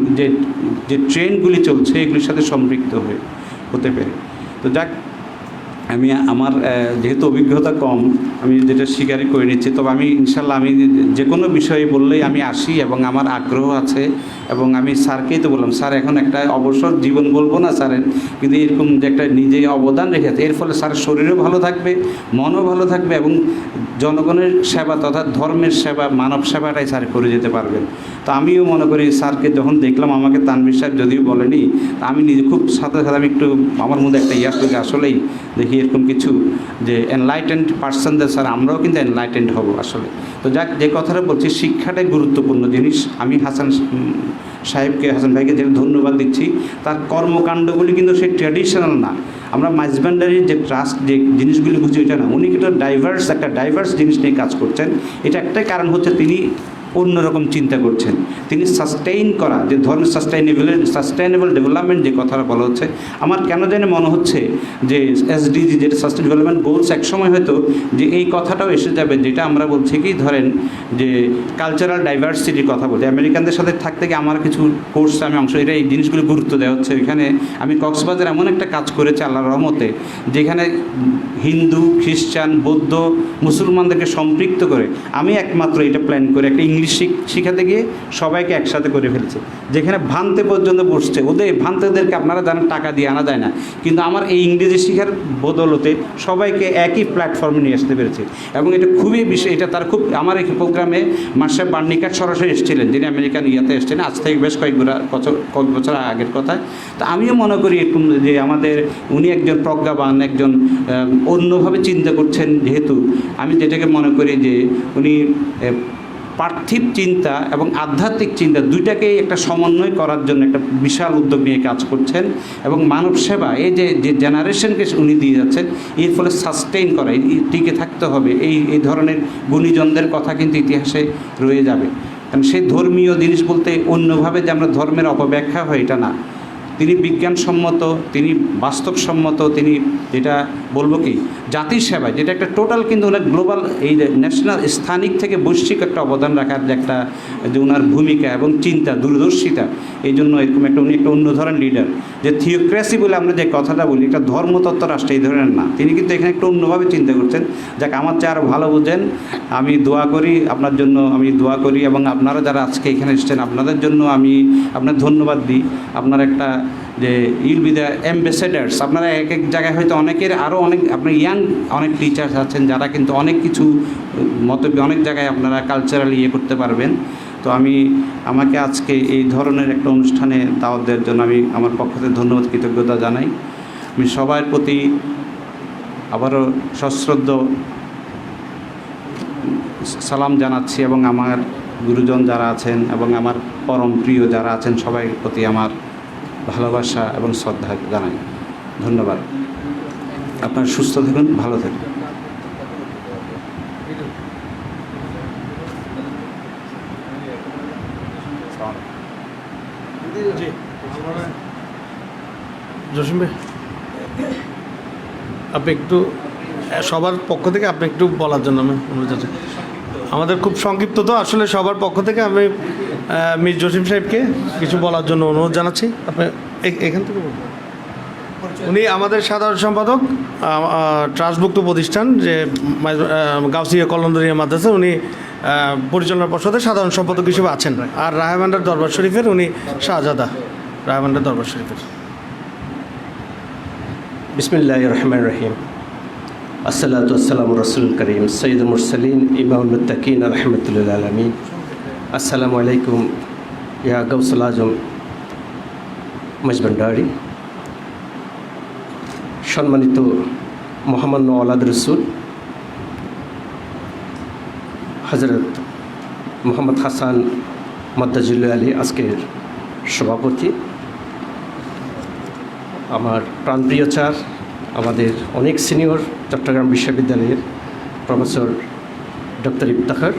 D: যে ট্রেন্ডগুলি চলছে এগুলির সাথে সম্পৃক্ত হতে পারে। তো যাক, আমি আমার যেহেতু অভিজ্ঞতা কম, আমি যেটা স্বীকারই করে নিচ্ছি, তবে আমি ইনশাল্লাহ আমি যে কোনো বিষয়ে বললেই আমি আসি এবং আমার আগ্রহ আছে। এবং আমি স্যারকেই তো বললাম, স্যার এখন একটা অবসর জীবন বলবো না স্যারের, কিন্তু এরকম যে একটা নিজেই অবদান রেখেছে, এর ফলে স্যারের শরীরও ভালো থাকবে, মনও ভালো থাকবে, এবং জনগণের সেবা তথা ধর্মের সেবা, মানব সেবাটাই স্যার করে যেতে পারবেন। তো আমিও মনে করি স্যারকে যখন দেখলাম, আমাকে তানভীর সাহেব যদিও বলেনি, তা আমি নিজে খুব সাথে আমি একটু আমার মধ্যে একটা ইয়ে আসলো যে আসলেই দেখি এরকম কিছু যে এনলাইটেন্ড পার্সনদের, স্যার আমরাও কিন্তু এনলাইটেন্ড হব আসলে। তো যাক, যে কথাটা বলছি, শিক্ষাটাই গুরুত্বপূর্ণ জিনিস। আমি হাসান ভাইকে যেটা ধন্যবাদ দিচ্ছি, তার কর্মকাণ্ডগুলি কিন্তু সেই ট্র্যাডিশনাল না। আমরা মাইজবান্ডারির যে ট্রাস্ট যে জিনিসগুলি বুঝি এটা না, উনি কিন্তু একটা ডাইভার্স জিনিস নিয়ে কাজ করছেন। এটা একটাই কারণ হচ্ছে তিনি অন্যরকম চিন্তা করছেন। তিনি সাস্টেইন করা যে ধরনের সাস্টেইনেবল ডেভেলপমেন্ট যে কথাটা বলা হচ্ছে, আমার কেন জানি মনে হচ্ছে যে এসডিজি যেটা সাস্টেইন ডেভেলপমেন্ট গোলস একসময় হয়তো যে এই কথাটাও এসে যাবে, যেটা আমরা বলছি কি ধরেন যে কালচারাল ডাইভার্সিটির কথা বলছি। আমেরিকানদের সাথে থাকতে গিয়ে আমার কিছু কোর্সে আমি অংশ, এটা এই জিনিসগুলো গুরুত্ব দেওয়া হচ্ছে। এখানে আমি কক্সবাজার এমন একটা কাজ করেছি আল্লাহর রহমতে, যেখানে হিন্দু, খ্রিস্টান, বৌদ্ধ, মুসলমানদেরকে সম্পৃক্ত করে আমি একমাত্র এটা প্ল্যান করে একটা ইংলিশ শিখাতে গিয়ে সবাইকে একসাথে করে ফেলছে, যেখানে ভান্তে পর্যন্ত বসছে। ওদের ভান্তেদেরকে আপনারা জানেন টাকা দিয়ে আনা যায় না, কিন্তু আমার এই ইংরেজি শেখার বদলতে সবাইকে একই প্ল্যাটফর্মে নিয়ে আসতে পেরেছে। এবং এটা খুবই বিষয়, এটা তার খুব, আমার এই প্রোগ্রামে মার্শাল বার্নিকাট সরাসরি এসেছিলেন, যিনি আমেরিকান ইয়াতে এসেছিলেন আজ থেকে বেশ কয়েক বছর আগের কথা। তো আমিও মনে করি একটু যে আমাদের উনি একজন প্রজ্ঞাবান, একজন অন্যভাবে চিন্তা করছেন, যেহেতু আমি যেটাকে মনে করি যে উনি পার্থিব চিন্তা এবং আধ্যাত্মিক চিন্তা দুইটাকেই একটা সমন্বয় করার জন্য একটা বিশাল উদ্যোগ নিয়ে কাজ করছেন। এবং মানব সেবা এই যে জেনারেশনকে উনি দিয়ে যাচ্ছেন, এর ফলে সাস্টেইন করা, টিকে থাকতে হবে, এই ধরনের গুণীজনদের কথা কিন্তু ইতিহাসে রয়ে যাবে। কারণ সেই ধর্মীয় জিনিস বলতে অন্যভাবে যে আমরা ধর্মের অপব্যাখ্যা হয় এটা না, তিনি বিজ্ঞানসম্মত, তিনি বাস্তবসম্মত, তিনি যেটা বলবো কি জাতির সেবায়, যেটা একটা টোটাল কিন্তু ওনার গ্লোবাল এই ন্যাশনাল স্থানিক থেকে বৈশ্বিক একটা অবদান রাখার যে একটা যে ওনার ভূমিকা এবং চিন্তা, দূরদর্শিতা, এই জন্য এরকম একটা উনি একটা অন্য ধরনের লিডার। যে থিওক্রেসি বলে আমরা যে কথাটা বলি, একটা ধর্মতত্ত্ব রাষ্ট্র এই ধরনের না, তিনি কিন্তু এখানে একটু অন্যভাবে চিন্তা করছেন। যাক, আমার চেয়ে আরও ভালো বুঝেন, আমি দোয়া করি আপনার জন্য, আমি দোয়া করি, এবং আপনারা যারা আজকে এখানে এসেছেন আপনাদের জন্য আমি আপনার ধন্যবাদ দিই। আপনার একটা যে ইউল বি দ্য অ্যাম্বাসেডার্স, আপনারা এক এক জায়গায় হয়তো অনেকের আরও অনেক আপনার ইয়াং অনেক টিচার্স আছেন যারা কিন্তু অনেক কিছু অনেক জায়গায় আপনারা কালচারালি করতে পারবেন। তো আমাকে আজকে এই ধরনের একটা অনুষ্ঠানে দাওয়াত দেওয়ার জন্য আমি আমার পক্ষ থেকে ধন্যবাদ, কৃতজ্ঞতা জানাই। আমি সবার প্রতি আবারও সশ্রদ্ধ সালাম জানাচ্ছি, এবং আমার গুরুজন যারা আছেন এবং আমার পরম প্রিয় যারা আছেন সবাই প্রতি আমার ভালোবাসা এবং শ্রদ্ধা জানাই। ধন্যবাদ। আপনার সুস্থ থাকুন, ভালো থাকুন।
A: জসিম ভাই, আপনি একটু সবার পক্ষ থেকে আপনি একটু বলার জন্য আমি অনুরোধ করছি। আমাদের খুব সংক্ষিপ্ত, তো আসলে সবার পক্ষ থেকে আমি মির জসিম সাহেবকে কিছু বলার জন্য অনুরোধ জানাচ্ছি। আপনি এখান থেকে বলুন। উনি আমাদের সাধারণ সম্পাদক, ট্রাস্টভুক্ত প্রতিষ্ঠান যে গাউসিয়া কলন্দরিয়া মাদ্রাসা, উনি পরিচালনা পর্ষদের সাধারণ সম্পাদক হিসেবে আছেন। আর রায়বান্ডার দরবার শরীফের উনি শাহজাদা, রায়বান্ডার দরবার শরীফের।
E: বিসমিল্লাহির রহমানির রহিম। আসসালাতু ওয়াসসালামু রাসূল করিম সৈয়দুল মুরসালিন ইমামুল মুত্তাকিন রাহমাতুল লিল আলামিন। আসসালামু আলাইকুম ইয়া গাউসুল আজম মাইজবান্ডারি, সম্মানিত মহামান্য আওলাদ রসুল হযরত মোহাম্মদ হাসান মাদ্দাজুল্লাহ আলী আজকের সভাপতি, আমার প্রাণপ্রিয় স্যার, আমাদের অনেক সিনিয়র চট্টগ্রাম বিশ্ববিদ্যালয়ের প্রফেসর ডক্টর ইফতাখার,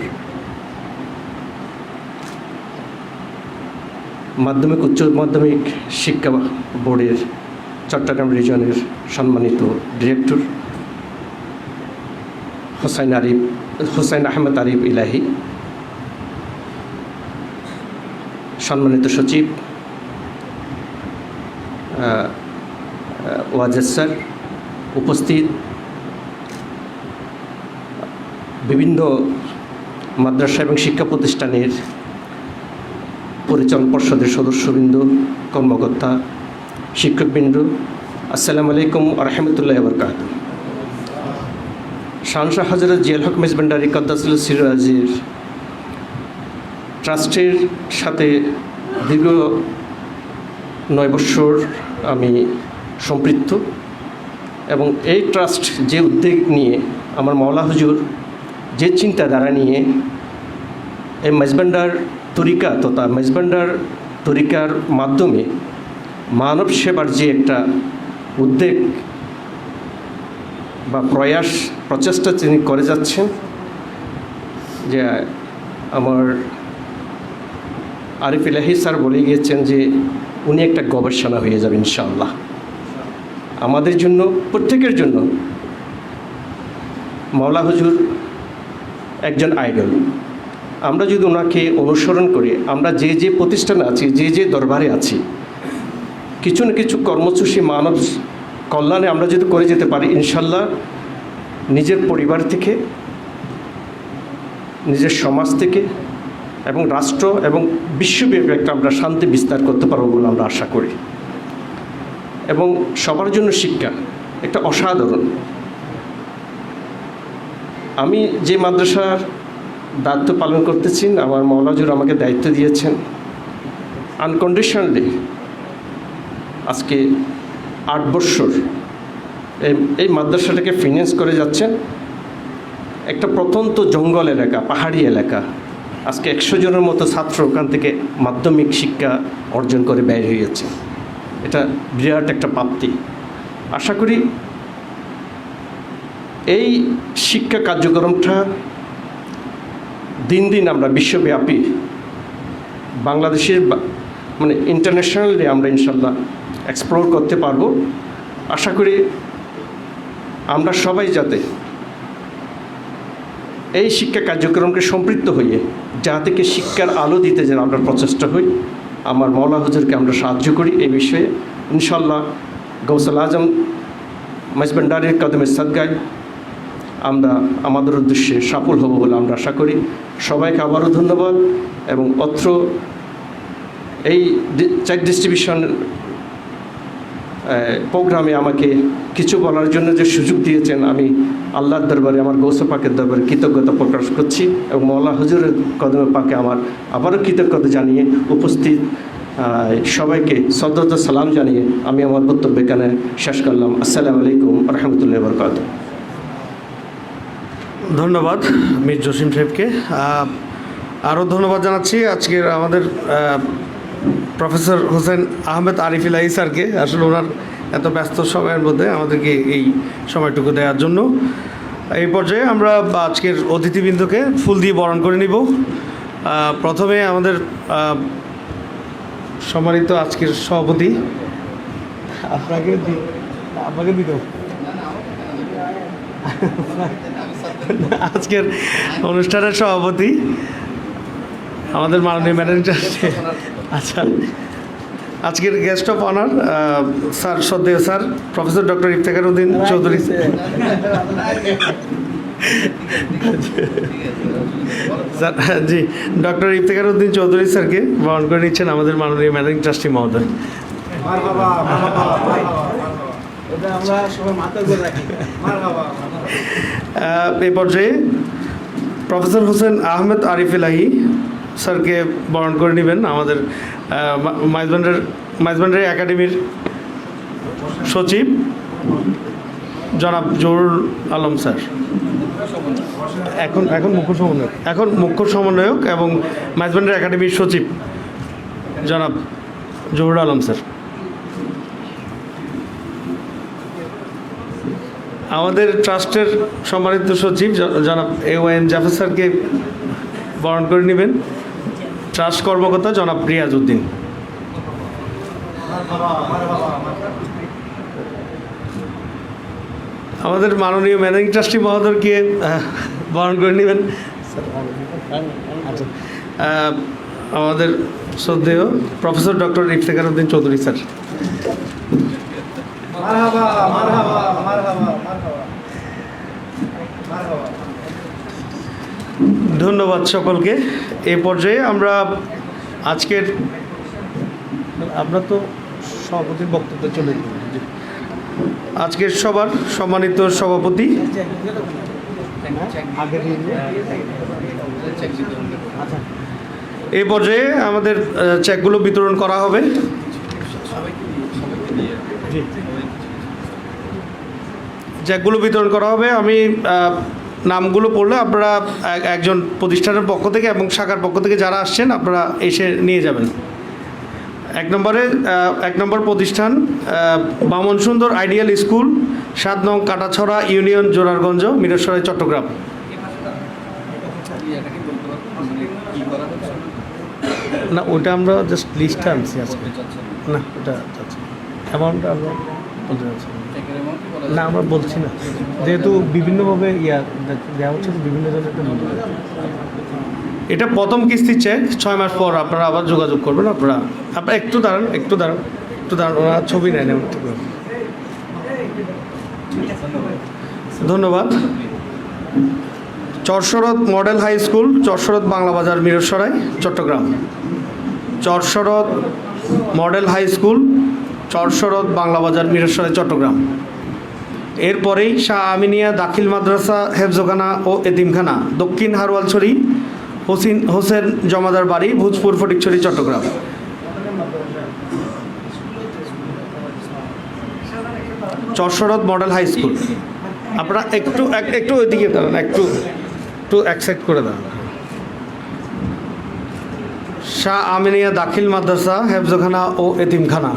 E: মাধ্যমিক উচ্চ মাধ্যমিক শিক্ষা বোর্ডের চট্টগ্রাম রিজনের সম্মানিত ডিরেক্টর হুসাইন আহমেদ আরিফ ইলাহি, সম্মানিত সচিব ওয়াজেদ স্যার, উপস্থিত বিভিন্ন মাদ্রাসা এবং শিক্ষা প্রতিষ্ঠানের পরিচালন পর্ষদের সদস্যবৃন্দ, কর্মকর্তা, শিক্ষকবৃন্দ, আসসালামু আলাইকুম ওয়া রাহমাতুল্লাহি ওয়া বারাকাতুহু। শাহনশাহ হযরত জিয়াউল হক মেজবান্ডারি কদ্দাসুল্লাহ সিরাজের ট্রাস্টের সাথে দীর্ঘ 9 বছর আমি সম্পৃক্ত, এবং এই ট্রাস্ট যে উদ্যোগ নিয়ে আমার মাওলা হুজুর যে চিন্তাধারা নিয়ে এই মেজবান্ডার তরিকা তথা মেজবান্ডার তরিকার মাধ্যমে মানব সেবার যে একটা উদ্যোগ বা প্রচেষ্টা তিনি করে যাচ্ছেন। যে আমার আরিফ ইলাহি স্যার বলে গিয়েছেন যে উনি একটা গবেষণা হয়ে যাবে ইনশাআল্লাহ। আমাদের জন্য, প্রত্যেকের জন্য মাওলা হুজুর একজন আইডল। আমরা যদি ওনাকে অনুসরণ করি, আমরা যে যে প্রতিষ্ঠানে আছি, যে যে দরবারে আছি, কিছু না কিছু কর্মসূচি মানব কল্যাণে আমরা যদি করে যেতে পারি, ইনশাল্লাহ নিজের পরিবার থেকে, নিজের সমাজ থেকে এবং রাষ্ট্র এবং বিশ্বব্যাপী একটা আমরা শান্তি বিস্তার করতে পারবো বলে আমরা আশা করি। এবং সবার জন্য শিক্ষা একটা অসাধারণ। আমি যে মাদ্রাসার দায়িত্ব পালন করতেছি, আমার মাওলা হুজুর আমাকে দায়িত্ব দিয়েছেন, আনকন্ডিশনালি আজকে 8 বৎসর এই মাদ্রাসাটাকে ফিন্যান্স করে যাচ্ছেন। একটা প্রত্যন্ত জঙ্গল এলাকা, পাহাড়ি এলাকা, আজকে 100 জনের মতো ছাত্র ওখান থেকে মাধ্যমিক শিক্ষা অর্জন করে বের হয়েছে। এটা বিরাট একটা প্রাপ্তি। আশা করি এই শিক্ষা কার্যক্রমটা দিন দিন আমরা বিশ্বব্যাপী, বাংলাদেশের মানে ইন্টারন্যাশনালি আমরা ইনশাল্লাহ এক্সপ্লোর করতে পারবো। আশা করি আমরা সবাই যাতে এই শিক্ষা কার্যক্রমকে সম্পৃক্ত হয়ে যা থেকে শিক্ষার আলো দিতে যেন আমরা প্রচেষ্টা হই, আমার মাওলা হুজুরকে আমরা সাহায্য করি এই বিষয়ে। ইনশাল্লাহ গৌসুল আজম মাইজভান্ডারির কদমের সাদগায় আমরা আমাদের উদ্দেশ্যে সফল হব বলে আমরা আশা করি। সবাইকে আবারও ধন্যবাদ। এবং অত্র এই চেক ডিস্ট্রিবিউশন প্রোগ্রামে আমাকে কিছু বলার জন্য যে সুযোগ দিয়েছেন, আমি আল্লাহর দরবারে, আমার গৌসে পাকের দরবারে কৃতজ্ঞতা প্রকাশ করছি এবং মাওলা হুজুরের কদমে পাকে আমার আবারও কৃতজ্ঞতা জানিয়ে উপস্থিত সবাইকে সদরত সালাম জানিয়ে আমি আমার বক্তব্য এখানে শেষ করলাম। আসসালামু আলাইকুম রহমতুল্লাহ বরকাতুহু।
A: ধন্যবাদ মীর জসিম সাহেবকে। আরও ধন্যবাদ জানাচ্ছি আজকের আমাদের প্রফেসর হোসেন আহমেদ আরিফ ইলাহি স্যারকে, আসলে ওনার এত ব্যস্ত সময়ের মধ্যে আমাদেরকে এই সময়টুকু দেওয়ার জন্য। এই পর্যায়ে আমরা আজকের অতিথিবৃন্দকে ফুল দিয়ে বরণ করে নিব। প্রথমে আমাদের সম্মানিত আজকের সভাপতি, আপনাকে দিত আজকের অনুষ্ঠানের সভাপতি আমাদের মাননীয় ম্যানেজিং ট্রাস্টি। আচ্ছা, আজকের গেস্ট অফ অনার স্যার, শ্রদ্ধেয় sir professor doctor Iftekhar Uddin Chowdhury. Sir, জি, ডক্টর ইফতেখার উদ্দিন চৌধুরী স্যারকে বরণ করে নিচ্ছেন আমাদের মাননীয় ম্যানেজিং ট্রাস্টি মহোদয়। এই পর্যায়ে প্রফেসর হোসেন আহমেদ আরিফ ইলাহি স্যারকে বরণ করে নেবেন আমাদের মাইজভান্ডারি একাডেমির সচিব জনাব জহুরুল আলম স্যার। এখন মুখ্য সমন্বয়ক এবং মাইজভান্ডারি একাডেমির সচিব জনাব জহুরুল আলম স্যার। আমাদের ট্রাস্টের সম্মানিত সচিব জনাব AYM জাফর স্যারকে বরণ করে নেবেন ট্রাস্ট কর্মকর্তা জনাব রিয়াজ উদ্দিন। আমাদের মাননীয় ম্যানেজিং ট্রাস্টি মহোদয়কে বরণ করে নেবেন আমাদের শ্রদ্ধেয় professor doctor Iftekhar Uddin Chowdhury sir. ধন্যবাদ সকলকে। এই পর্যায়ে আমরা আজকের, আপনার তো সভাপতির বক্তব্য চলে আজকের সবার সম্মানিত সভাপতি এই পর্যায়ে আমাদের চেকগুলো বিতরণ করা হবে। চেকগুলো বিতরণ করা হবে। আমি নামগুলো পড়লে আপনারা একজন প্রতিষ্ঠানের পক্ষ থেকে এবং শাখার পক্ষ থেকে যারা আসছেন আপনারা এসে নিয়ে যাবেন। এক নম্বর প্রতিষ্ঠান বামন সুন্দর আইডিয়াল স্কুল, 7 নং কাটাছড়া ইউনিয়ন জোরারগঞ্জ মিরসরাই চট্টগ্রাম। না ওটা আমরা জাস্ট লিস্টটা আনছি আজকে। না ওটা অ্যামাউন্টটা আমরা বলতে চাচ্ছি না, আমরা বলছি না, যেহেতু বিভিন্নভাবে দেওয়া হচ্ছে, তো বিভিন্ন জনের একটা মূল্য। এটা প্রথম কিস্তি চেক, 6 মাস পর আপনারা আবার যোগাযোগ করবেন। আপনারা একটু দাঁড়ান ওরা ছবি নেন। ধন্যবাদ। Charsharat model high school, Charsharat Bangla Bazar, Mirsarai Chittagong. Charsharat model high school, Charsharat Bangla Bazar, Mirsarai Chittagong. এরপরেই শাহ আমিনিয়া দাখিল মাদ্রাসা হেফজখানা ও এতিমখানা, দক্ষিণ হারওয়ালছড়ি হোসেন জমাদার বাড়ি, Bhujpur, Fatikchhari, Chittagong. Charsharat model high school, আপনারা একটু ওইদিকে দাঁড়ান, একটু অ্যাকসেপ্ট করে দাঁড়ান। শাহ আমিনিয়া দাখিল মাদ্রাসা হেফজখানা ও এতিমখানা,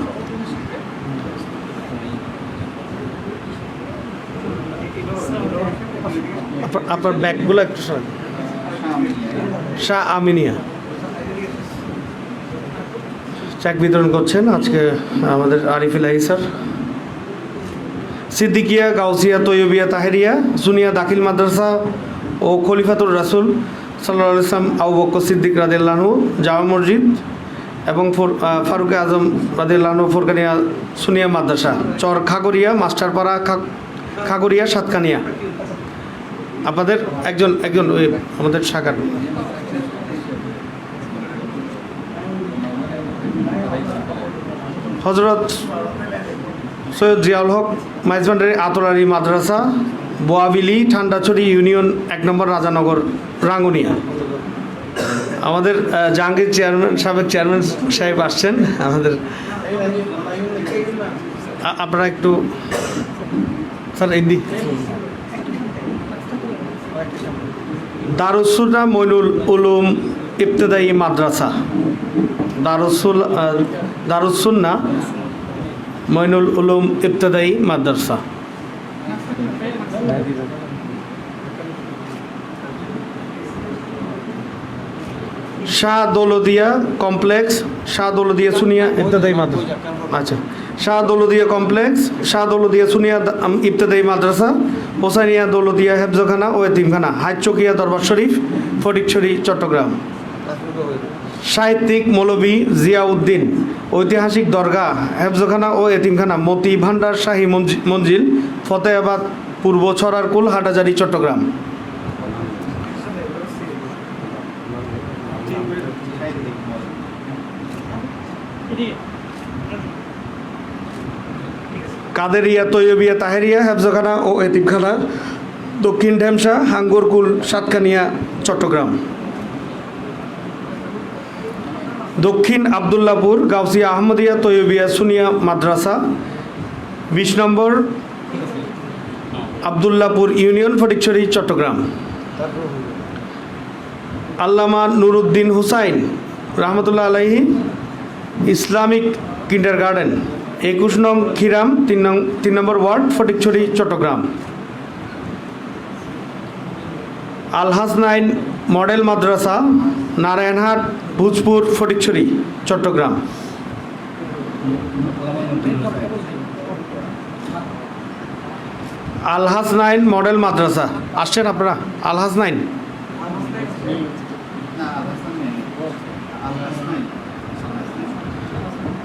A: আপনার ব্যাগগুলো একটু সরান। শাহ আমিনিয়া চেক বিতরণ করছেন আজকে আমাদের আরিফ ইলাহি স্যার। সিদ্দিকিয়া গাউসিয়া তৈয়বিয়া তাহেরিয়া সুনিয়া দাখিল মাদ্রাসা ও খলিফাতুর রাসুল সাল্লাল্লাহু আলাইহি ওয়াসাল্লাম আবু বকর সিদ্দিক রাদিয়াল্লাহু আনহু জামা মসজিদ এবং ফারুকে আজম রাদিয়াল্লাহু আনহু ফোরকানিয়া সুনিয়া মাদ্রাসা, চর খাগড়িয়া, মাস্টারপাড়া, খাগড়িয়া, সাতকানিয়া। আপনাদের একজন ওই আমাদের শাখার হজরত সৈয়দ জিয়াউল হক মাইজভান্ডারি আতরারি মাদ্রাসা, বোয়াবিলি, ঠান্ডাছড়ি ইউনিয়ন 1 নম্বর, রাজানগর, রাঙ্গুনিয়া। আমাদের জাহাঙ্গীর সাবেক চেয়ারম্যান সাহেব আসছেন আমাদের। আপনারা একটু স্যার হিন্দি। দারুসুন্না মইনুল উলুম ইবতেদায়ী মাদ্রাসা, দারুসুন্না মইনুল উলুম ইবতেদায়ী মাদ্রাসা। শাহ দৌলদিয়া কমপ্লেক্স, শাহ দৌলদিয়া সুনিয়া ইবতেদায়ী মাদ্রাসা। আচ্ছা, শাহ দৌলদিয়া কমপ্লেক্স, শাহ দৌলদিয়া সুনিয়া ইবতেদায়ী মাদ্রাসা, হোসাইনিয়া দৌলদিয়া হেফজখানা ও এতিমখানা, হাইচকিয়া দরবার শরীফ, ফটিকছড়ি, চট্টগ্রাম। সাহিত্যিক মৌলভী জিয়াউদ্দিন ঐতিহাসিক দরগা হেফজখানা ও এতিমখানা, মতি ভান্ডার শাহী মঞ্জিল, ফতেহাবাদ পূর্ব, ছড়ারকুল, হাটাজারি, চট্টগ্রাম। কাদেরিয়া তৈয়বিয়া তাহেরিয়া হেফজখানা ও এতিমখানা, দক্ষিণ ঢেমশা, হাঙ্গরকুল, সাতকানিয়া, চট্টগ্রাম। দক্ষিণ আবদুল্লাপুর গাউসিয়া আহমদিয়া তৈয়বিয়া সুনিয়া মাদ্রাসা, 20 নম্বর, আবদুল্লাপুর ইউনিয়ন, ফটিকছড়ি, চট্টগ্রাম। আল্লামা নুরুদ্দিন হুসাইন রহমতুল্লাহ আলাইহি ইসলামিক কিন্ডারগার্টেন, 21 নং খিরাম, 3 নম্বর ওয়ার্ড, ফটিকছড়ি, চট্টগ্রাম। আল হাসনাইন মডেল মাদ্রাসা, নারায়ণহাট, ভূজপুর, ফটিকছড়ি, চট্টগ্রাম। আল হাসনাইন মডেল মাদ্রাসা আসছেন আপনারা? আল হাসনাইন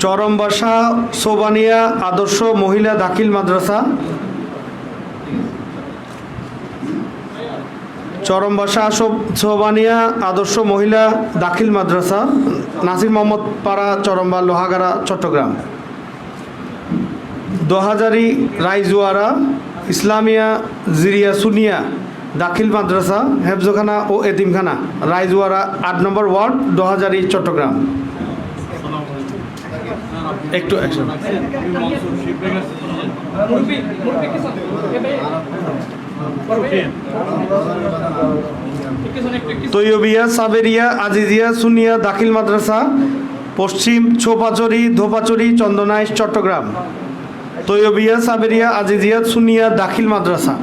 A: চরমবাসা সোবানিয়া আদর্শ মহিলা দাখিল মাদ্রাসা, চরমবাসা সোবানিয়া আদর্শ মহিলা দাখিল মাদ্রাসা, নাসির মোহাম্মদ পাড়া, চরমবা, লোহাগাড়া, চট্টগ্রাম। দোহাজারি রাইজুয়ারা ইসলামিয়া জিরিয়া সুনিয়া দাখিল মাদ্রাসা, হেফজখানা ও এতিমখানা, রাইজুয়ারা, 8 নম্বর ওয়ার্ড, দোহাজারি, চট্টগ্রাম। একটু তৈয়বিয়া সাবেরিয়া আজিজিয়া সুনিয়া দাখিল মাদ্রাসা, পশ্চিম ছোপাচড়ি, ধোপাচড়ি, চন্দনাইশ, চট্টগ্রাম। তৈয়বিয়া সাবেরিয়া আজিজিয়া সুনিয়া দাখিল মাদ্রাসা,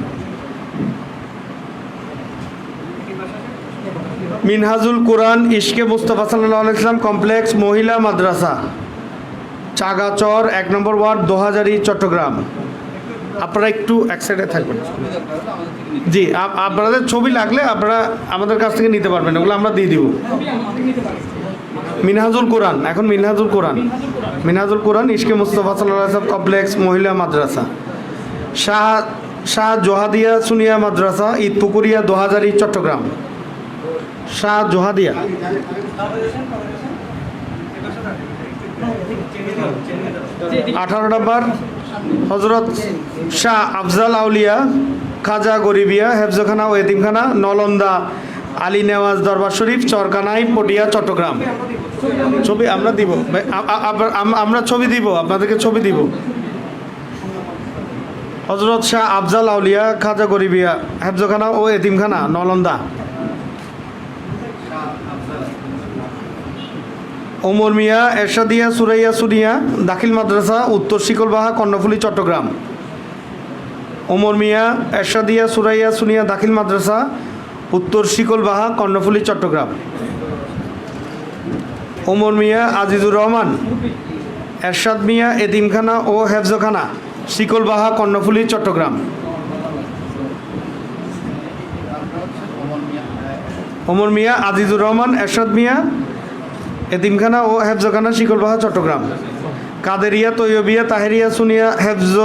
A: মিনহাজুল কোরআন ইশকে মুস্তাফা সাল্লাল্লাহু আলাইহি ওয়াসাল্লাম কমপ্লেক্স মহিলা মাদ্রাসা, চাগাচর 1 নম্বর ওয়ার্ড 2000 চট্টগ্রাম। আপনারা একটু এক সাইডে থাকবেন। জি, আপনাদের ছবি লাগলে আপনারা আমাদের কাছ থেকে নিতে পারবেন, ওগুলো আমরা দিয়ে দিব। মিনহাজুল কোরআন, এখন মিনহাজুল কোরআন ইশকে মুস্তাফা সাল্লাল্লাহু আলাইহি ওয়াসাল্লাম কমপ্লেক্স মহিলা মাদ্রাসা, শাহ জোহাদিয়া সুনিয়া মাদ্রাসা ঈদপুকুরিয়া 2000 চট্টগ্রাম। শাহ জোহাদিয়া, নম্বর হজরত শাহ আফজাল আউলিয়া খাজা গরিবিয়া হেফজখানা ও এতিমখানা নলন্দা আলী নেওয়াজ দরবার শরীফ চরকানাই পটিয়া চট্টগ্রাম। ছবি আমরা দিব, আমরা ছবি দিব, আপনাদেরকে ছবি দিব। হজরত শাহ আফজাল আউলিয়া খাজা গরিবিয়া হেফজখানা ও এতিমখানা নলন্দা। ওমর মিয়া এরশাদিয়া সুরাইয়া সুনিয়া দাখিল মাদ্রাসা উত্তর শিকলবাহা কর্ণফুলী চট্টগ্রাম। ওমর মিয়া এরশাদিয়া সুরাইয়া সুনিয়া দাখিল মাদ্রাসা উত্তর শিকলবাহা কর্ণফুলী চট্টগ্রাম। ওমর মিয়া আজিজুর রহমান এরশাদ মিয়া এতিমখানা ও হেফজখানা শিকলবাহা কর্ণফুলী চট্টগ্রাম। ওমর মিয়া আজিজুর রহমান এরশাদ মিয়া এতিমখানা ও হেফজখানা শিকলবাহা চট্টগ্রাম। কাদেরিয়া তৈয়বিয়া তাহেরিয়া সুনিয়া হেফজ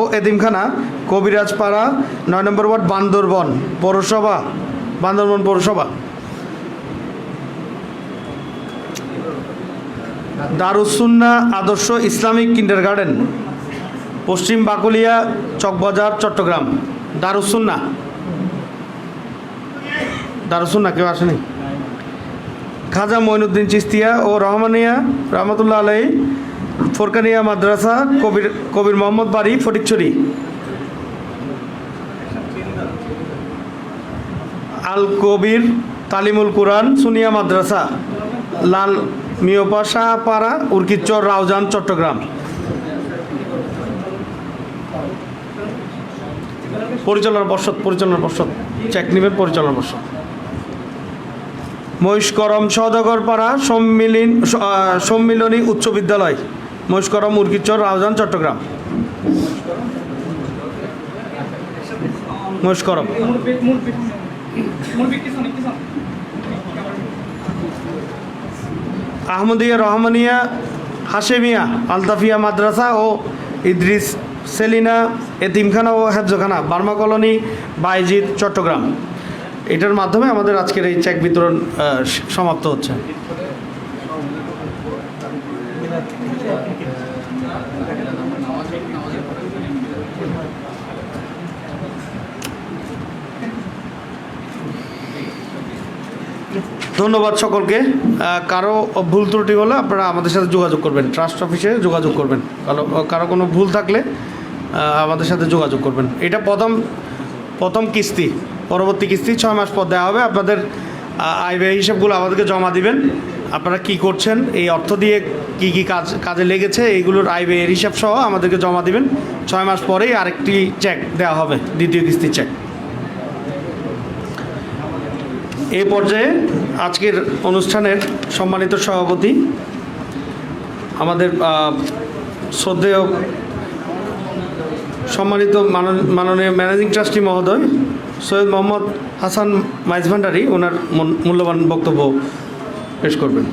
A: ও এতিমখানা কবিরাজপাড়া 9 নম্বর ওয়ার্ড বান্দরবন পৌরসভা। দারুসুন্নাহ আদর্শ ইসলামিক কিন্ডারগার্টেন পশ্চিম বাকলিয়া চকবাজার চট্টগ্রাম। দারুসুন্নাহ কেউ আসেনি? খাজা মঈনুদ্দিন চিস্তিয়া ও রহমানিয়া রহমতুল্লাহ আলাই ফোরকানিয়া মাদ্রাসা কবির মোহাম্মদ বাড়ি ফটিকছড়ি। আল কবির তালিমুল কুরআন সুনিয়া মাদ্রাসা লাল মিওপা শাহপাড়া উর্কিচর রাউজান চট্টগ্রাম। পরিচালনা পর্ষদ চেক নেবেন। পরিচালনা পর্ষদ মহিষকরম সওদাগরপাড়া সম্মিলনী উচ্চ বিদ্যালয় মহিষকরম উর্কিচর রাউজান চট্টগ্রাম। মহিষকরম আহমদিয়া রহমানিয়া হাশেমিয়া আলতাফিয়া মাদ্রাসা ও ইদ্রিস সেলিনা এতিমখানা ও হেফজখানা বার্মা কলোনি বাইজিদ চট্টগ্রাম। এটার মাধ্যমে আমাদের আজকের এই চেক বিতরণ সমাপ্ত হচ্ছে। ধন্যবাদ সকলকে। কারো ভুল ত্রুটি হলে আপনারা আমাদের সাথে যোগাযোগ করবেন, ট্রাস্ট অফিসে যোগাযোগ করবেন। কারো কোনো ভুল থাকলে আমাদের সাথে যোগাযোগ করবেন। এটা প্রথম কিস্তি, পরবর্তী কিস্তি 6 মাস পর দেওয়া হবে। আপনাদের আয় ব্যয় হিসাবগুলো আমাদেরকে জমা দিবেন। আপনারা কি করছেন, এই অর্থ দিয়ে কি কি কাজে লেগেছে, এইগুলোর আয় ব্যয়ের হিসাব সহ আমাদেরকে জমা দিবেন। 6 মাস পরেই আরেকটি চেক দেওয়া হবে, দ্বিতীয় কিস্তির চেক। এই পর্যায়ে আজকের অনুষ্ঠানের সম্মানিত সভাপতি আমাদের শ্রদ্ধেয় সম্মানিত মাননীয় ম্যানেজিং ট্রাস্টি মহোদয় সৈয়দ মোহাম্মদ হাসান মাইজভান্ডারি ওনার মূল্যবান বক্তব্য পেশ করবেন।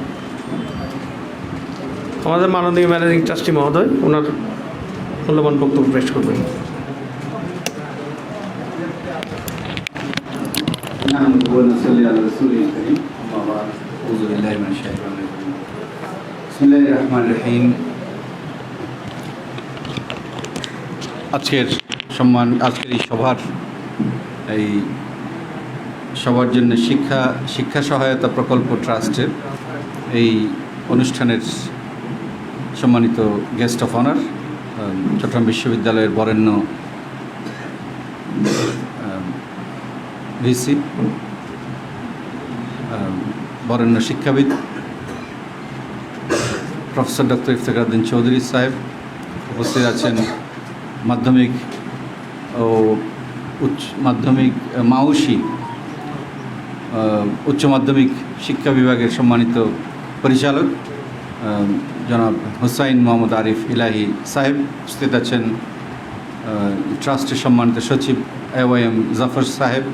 A: আমাদের মাননীয় ম্যানেজিং ট্রাস্টি মহোদয় ওনার মূল্যবান বক্তব্য পেশ করবেন।
F: আজকের এই সবার জন্য শিক্ষা সহায়তা প্রকল্প ট্রাস্টের এই অনুষ্ঠানের সম্মানিত গেস্ট অফ অনার চট্টগ্রাম বিশ্ববিদ্যালয়ের বরেণ্য ভিসি, বরেণ্য শিক্ষাবিদ প্রফেসর ডক্টর ইফতেখার উদ্দিন চৌধুরী সাহেব, উপস্থিত আছেন মাধ্যমিক ও উচ্চ মাধ্যমিক মাউসি উচ্চ মাধ্যমিক শিক্ষা বিভাগের সম্মানিত পরিচালক জনাব হুসাইন মোহাম্মদ আরিফ ইলাহি সাহেব, উপস্থিত আছেন ট্রাস্টের সম্মানিত সচিব AYM জাফর সাহেব,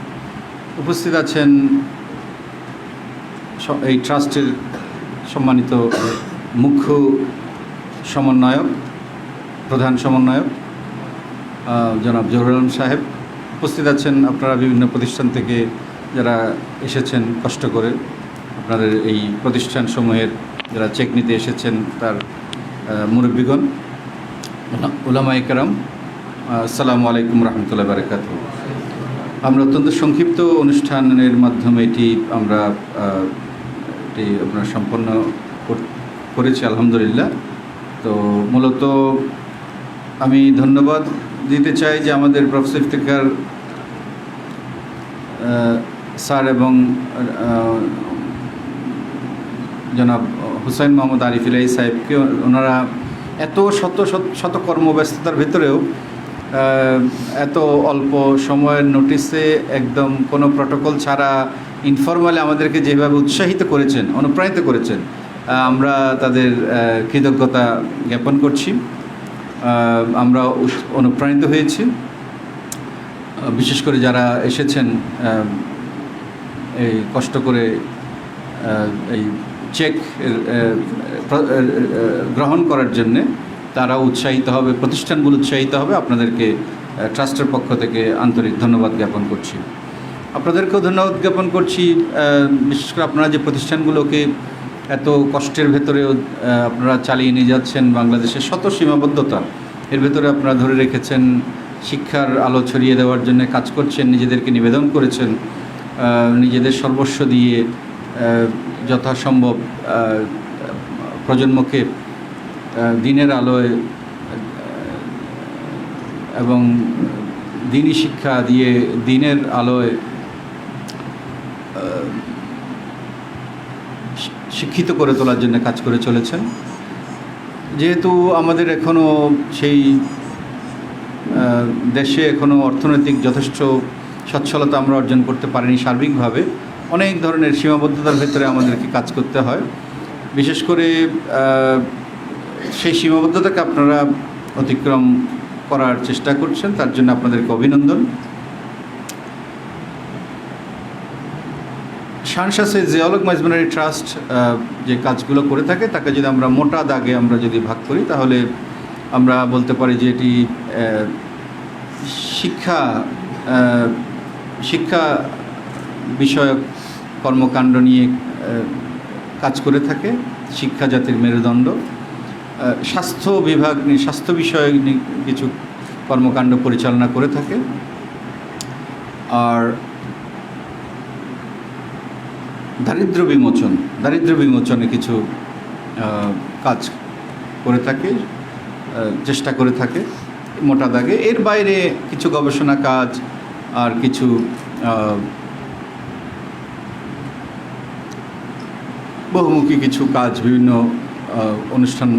F: উপস্থিত আছেন এই ট্রাস্টের সম্মানিত মুখ্য সমন্বয়ক, প্রধান সমন্বয়ক জনাব জহুরুল আলম সাহেব, উপস্থিত আছেন আপনারা বিভিন্ন প্রতিষ্ঠান থেকে যারা এসেছেন কষ্ট করে, আপনাদের এই প্রতিষ্ঠানসমূহের যারা চেক নিতে এসেছেন তার মুরব্বীগণ, উলামা ইকরাম, আসসালামু আলাইকুম রহমতুল্লাহ বারাকাতুহু। আমরা অত্যন্ত সংক্ষিপ্ত অনুষ্ঠানের মাধ্যমে এটি আপনার সম্পন্ন করেছি আলহামদুলিল্লাহ। তো মূলত আমি ধন্যবাদ দিতে চাই যে আমাদের প্রফেসর ইফতেখার স্যার এবং জনাব হুসাইন মোহাম্মদ আরিফ ইলাহি সাহেবকে, ওনারা এত শত কর্মব্যস্ততার ভেতরেও এত অল্প সময়ের নোটিসে একদম কোনো প্রটোকল ছাড়া ইনফরমালি আমাদেরকে যেভাবে উৎসাহিত করেছেন, অনুপ্রাণিত করেছেন, আমরা তাদের কৃতজ্ঞতা জ্ঞাপন করছি। আমরা অনুপ্রাণিত হয়েছি, বিশেষ করে যারা এসেছেন এই কষ্ট করে এই চেক গ্রহণ করার জন্যে, তারা উৎসাহিত হবে, প্রতিষ্ঠানগুলো উৎসাহিত হবে। আপনাদেরকে ট্রাস্টের পক্ষ থেকে আন্তরিক ধন্যবাদ জ্ঞাপন করছি। আপনাদেরকেও ধন্যবাদ জ্ঞাপন করছি, বিশেষ করে আপনারা যে প্রতিষ্ঠানগুলোকে এত কষ্টের ভেতরেও আপনারা চালিয়ে নিয়ে যাচ্ছেন। বাংলাদেশের শত সীমাবদ্ধতা, এর ভেতরে আপনারা ধরে রেখেছেন, শিক্ষার আলো ছড়িয়ে দেওয়ার জন্য কাজ করছেন, নিজেদেরকে নিবেদন করেছেন, নিজেদের সর্বস্ব দিয়ে যথাসম্ভব প্রজন্মকে দিনের আলোয় এবং দিনী শিক্ষা দিয়ে দিনের আলোয় শিক্ষিত করে তোলার জন্য কাজ করে চলেছেন। যেহেতু আমাদের এখনও সেই দেশে এখনও অর্থনৈতিক যথেষ্ট সচ্ছলতা আমরা অর্জন করতে পারিনি, সার্বিকভাবে অনেক ধরনের সীমাবদ্ধতার ভেতরে আমাদেরকে কাজ করতে হয়। বিশেষ করে সেই সীমাবদ্ধতাকে আপনারা অতিক্রম করার চেষ্টা করছেন, তার জন্য আপনাদেরকে অভিনন্দন। শানশাসে জিয়াউল হক মাইজবান্ডারি ট্রাস্ট যে কাজগুলো করে থাকে তাকে যদি আমরা মোটা দাগে আমরা যদি ভাগ করি, তাহলে আমরা বলতে পারি যে এটি শিক্ষা বিষয়ক কর্মকাণ্ড নিয়ে কাজ করে থাকে, শিক্ষা জাতির মেরুদণ্ড, স্বাস্থ্য বিভাগ নিয়ে স্বাস্থ্য বিষয়ক কিছু কর্মকাণ্ড পরিচালনা করে থাকে, আর দারিদ্র্য বিমোচনে কিছু কাজ করে থাকে, চেষ্টা করে থাকে মোটা দাগে। এর বাইরে কিছু গবেষণা কাজ আর কিছু বহুমুখী কিছু কাজ, বিভিন্ন অনুষ্ঠান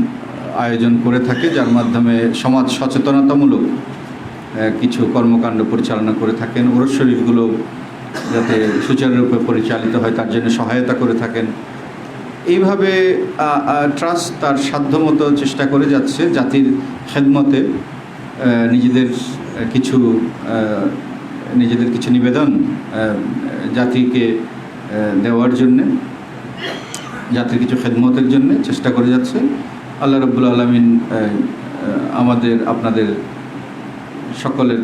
F: আয়োজন করে থাকে, যার মাধ্যমে সমাজ সচেতনতামূলক কিছু কর্মকাণ্ড পরিচালনা করে থাকেন। ওরস শরীফগুলো যাতে সুচারুরূপে পরিচালিত হয় তার জন্য সহায়তা করে থাকেন। এইভাবে ট্রাস্ট তার সাধ্যমতো চেষ্টা করে যাচ্ছে জাতির খেদমতে নিজেদের কিছু নিবেদন জাতিকে দেওয়ার জন্যে, জাতির কিছু খেদমতের জন্য চেষ্টা করে যাচ্ছে। আল্লাহ রাব্বুল আলামিন আমাদের আপনাদের সকলের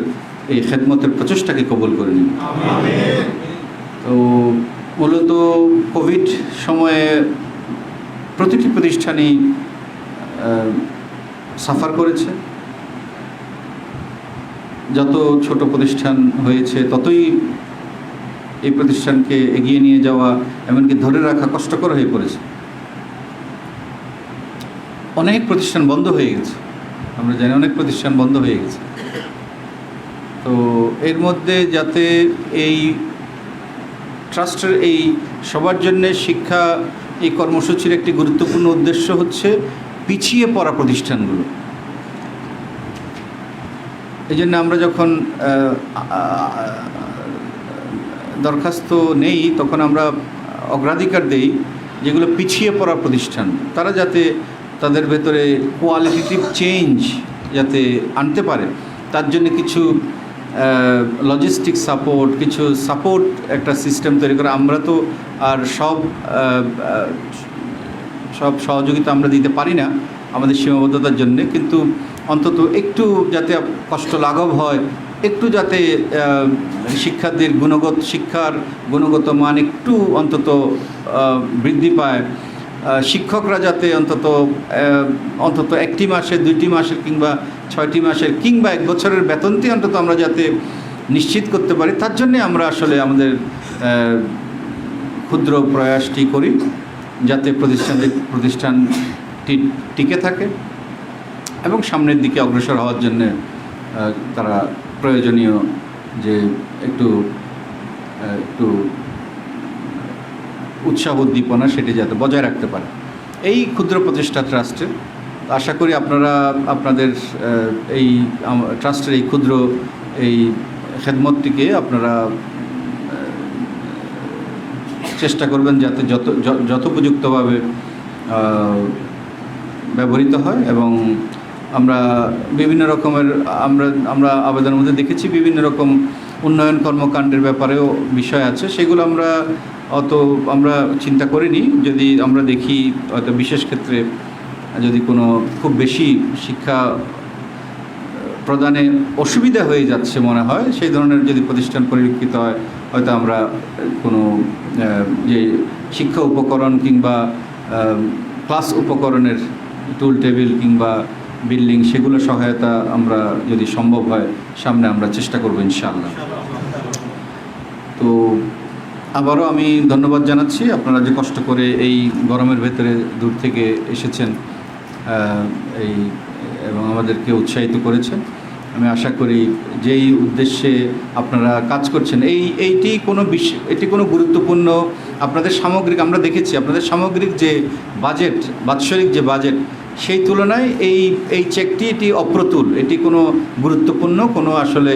F: এই খেদমতের প্রচেষ্টাকে কবুল করে নিন। তো মূলত কোভিড সময়ে প্রতিটি প্রতিষ্ঠানই সাফার করেছে। যত ছোট প্রতিষ্ঠান হয়েছে ততই এই প্রতিষ্ঠানকে এগিয়ে নিয়ে যাওয়া, এমনকি ধরে রাখা কষ্টকর হয়ে পড়েছে। অনেক প্রতিষ্ঠান বন্ধ হয়ে গেছে, আমরা জানি অনেক প্রতিষ্ঠান বন্ধ হয়ে গেছে। তো এর মধ্যে যাতে এই ট্রাস্টের এই সবার জন্যে শিক্ষা এই কর্মসূচির একটি গুরুত্বপূর্ণ উদ্দেশ্য হচ্ছে পিছিয়ে পড়া প্রতিষ্ঠানগুলো, এই জন্য আমরা যখন দরখাস্ত নেই তখন আমরা অগ্রাধিকার দেই যেগুলো পিছিয়ে পড়া প্রতিষ্ঠান, তারা যাতে তাদের ভেতরে কোয়ালিটেটিভ চেঞ্জ যাতে আনতে পারে, তার জন্য কিছু লজিস্টিক সাপোর্ট, কিছু সাপোর্ট একটা সিস্টেম তৈরি করে। আমরা তো আর সব সহযোগিতা আমরা দিতে পারি না আমাদের সীমাবদ্ধতার জন্যে, কিন্তু অন্তত একটু যাতে কষ্ট লাঘব হয়, একটু যাতে শিক্ষার্থীর শিক্ষার গুণগত মান একটু অন্তত বৃদ্ধি পায়, শিক্ষকরা যাতে অন্তত 1টি মাসের, 2টি মাসের কিংবা 6টি মাসের কিংবা 1 বছরের বেতনটি অন্তত আমরা যাতে নিশ্চিত করতে পারি, তার জন্যে আমরা আসলে আমাদের ক্ষুদ্র প্রয়াসটি করি, যাতে প্রতিষ্ঠানটি টিকে থাকে এবং সামনের দিকে অগ্রসর হওয়ার জন্যে তারা প্রয়োজনীয় যে একটু উৎসাহ উদ্দীপনা সেটি যাতে বজায় রাখতে পারে এই ক্ষুদ্র প্রতিষ্ঠা ট্রাস্টে। আশা করি আপনারা আপনাদের এই ট্রাস্টের এই ক্ষুদ্র এই খেদমতটিকে আপনারা চেষ্টা করবেন যাতে যথোপযুক্তভাবে ব্যবহৃত হয়। এবং আমরা বিভিন্ন রকমের আমরা আবেদনের মধ্যে দেখেছি বিভিন্ন রকম উন্নয়ন কর্মকাণ্ডের ব্যাপারেও বিষয় আছে, সেগুলো আমরা চিন্তা করিনি। যদি আমরা দেখি হয়তো বিশেষ ক্ষেত্রে যদি কোনো খুব বেশি শিক্ষা প্রদানে অসুবিধা হয়ে যাচ্ছে মনে হয়, সেই ধরনের যদি প্রতিষ্ঠান পরিলক্ষিত হয়, হয়তো আমরা কোনো যে শিক্ষা উপকরণ কিংবা ক্লাস উপকরণের টুল টেবিল কিংবা বিল্ডিং সেগুলো সহায়তা আমরা যদি সম্ভব হয় সামনে আমরা চেষ্টা করব ইনশাআল্লাহ। তো আবারও আমি ধন্যবাদ জানাচ্ছি আপনারা যে কষ্ট করে এই গরমের ভেতরে দূর থেকে এসেছেন এবং আমাদেরকে উৎসাহিত করেছেন। আমি আশা করি যেই উদ্দেশ্যে আপনারা কাজ করছেন এটি কোনো গুরুত্বপূর্ণ আপনাদের সামগ্রিক, আমরা দেখেছি আপনাদের সামগ্রিক যে বাৎসরিক যে বাজেট সেই তুলনায় এই চেকটি এটি অপ্রতুল, এটি কোনো গুরুত্বপূর্ণ কোনো আসলে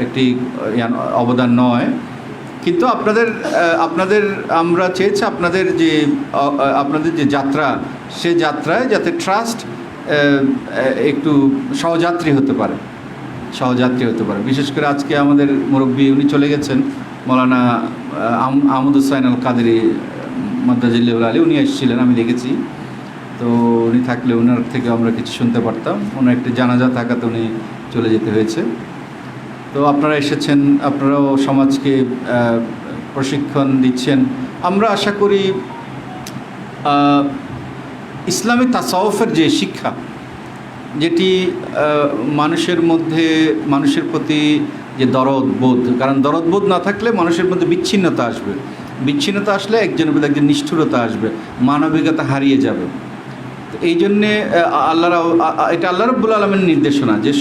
F: একটি অবদান নয়। কিন্তু আপনাদের আমরা চেয়েছি আপনাদের যে যাত্রা, সে যাত্রায় যাতে ট্রাস্ট একটু সহযাত্রী হতে পারে। বিশেষ করে আজকে আমাদের মুরব্বী উনি চলে গেছেন, মৌলানা আহমদ হুসাইন আল কাদেরী মাদ্দাজিল্লাহুল আলী, উনি এসেছিলেন, আমি দেখেছি। তো উনি থাকলে ওনার থেকে আমরা কিছু শুনতে পারতাম, ওনার একটি জানাজা থাকাতে উনি চলে যেতে হয়েছে। তো আপনারা এসেছেন, আপনারাও সমাজকে প্রশিক্ষণ দিচ্ছেন। আমরা আশা করি ইসলামী তাসাউফের যে শিক্ষা, যেটি মানুষের মধ্যে মানুষের প্রতি যে দরদবোধ, কারণ দরদবোধ না থাকলে মানুষের মধ্যে বিচ্ছিন্নতা আসলে একজনের প্রতি একজন নিষ্ঠুরতা আসবে, মানবিকতা হারিয়ে যাবে। এই জন্যে এটা আল্লাহ রাব্বুল আলামিনের নির্দেশনা যে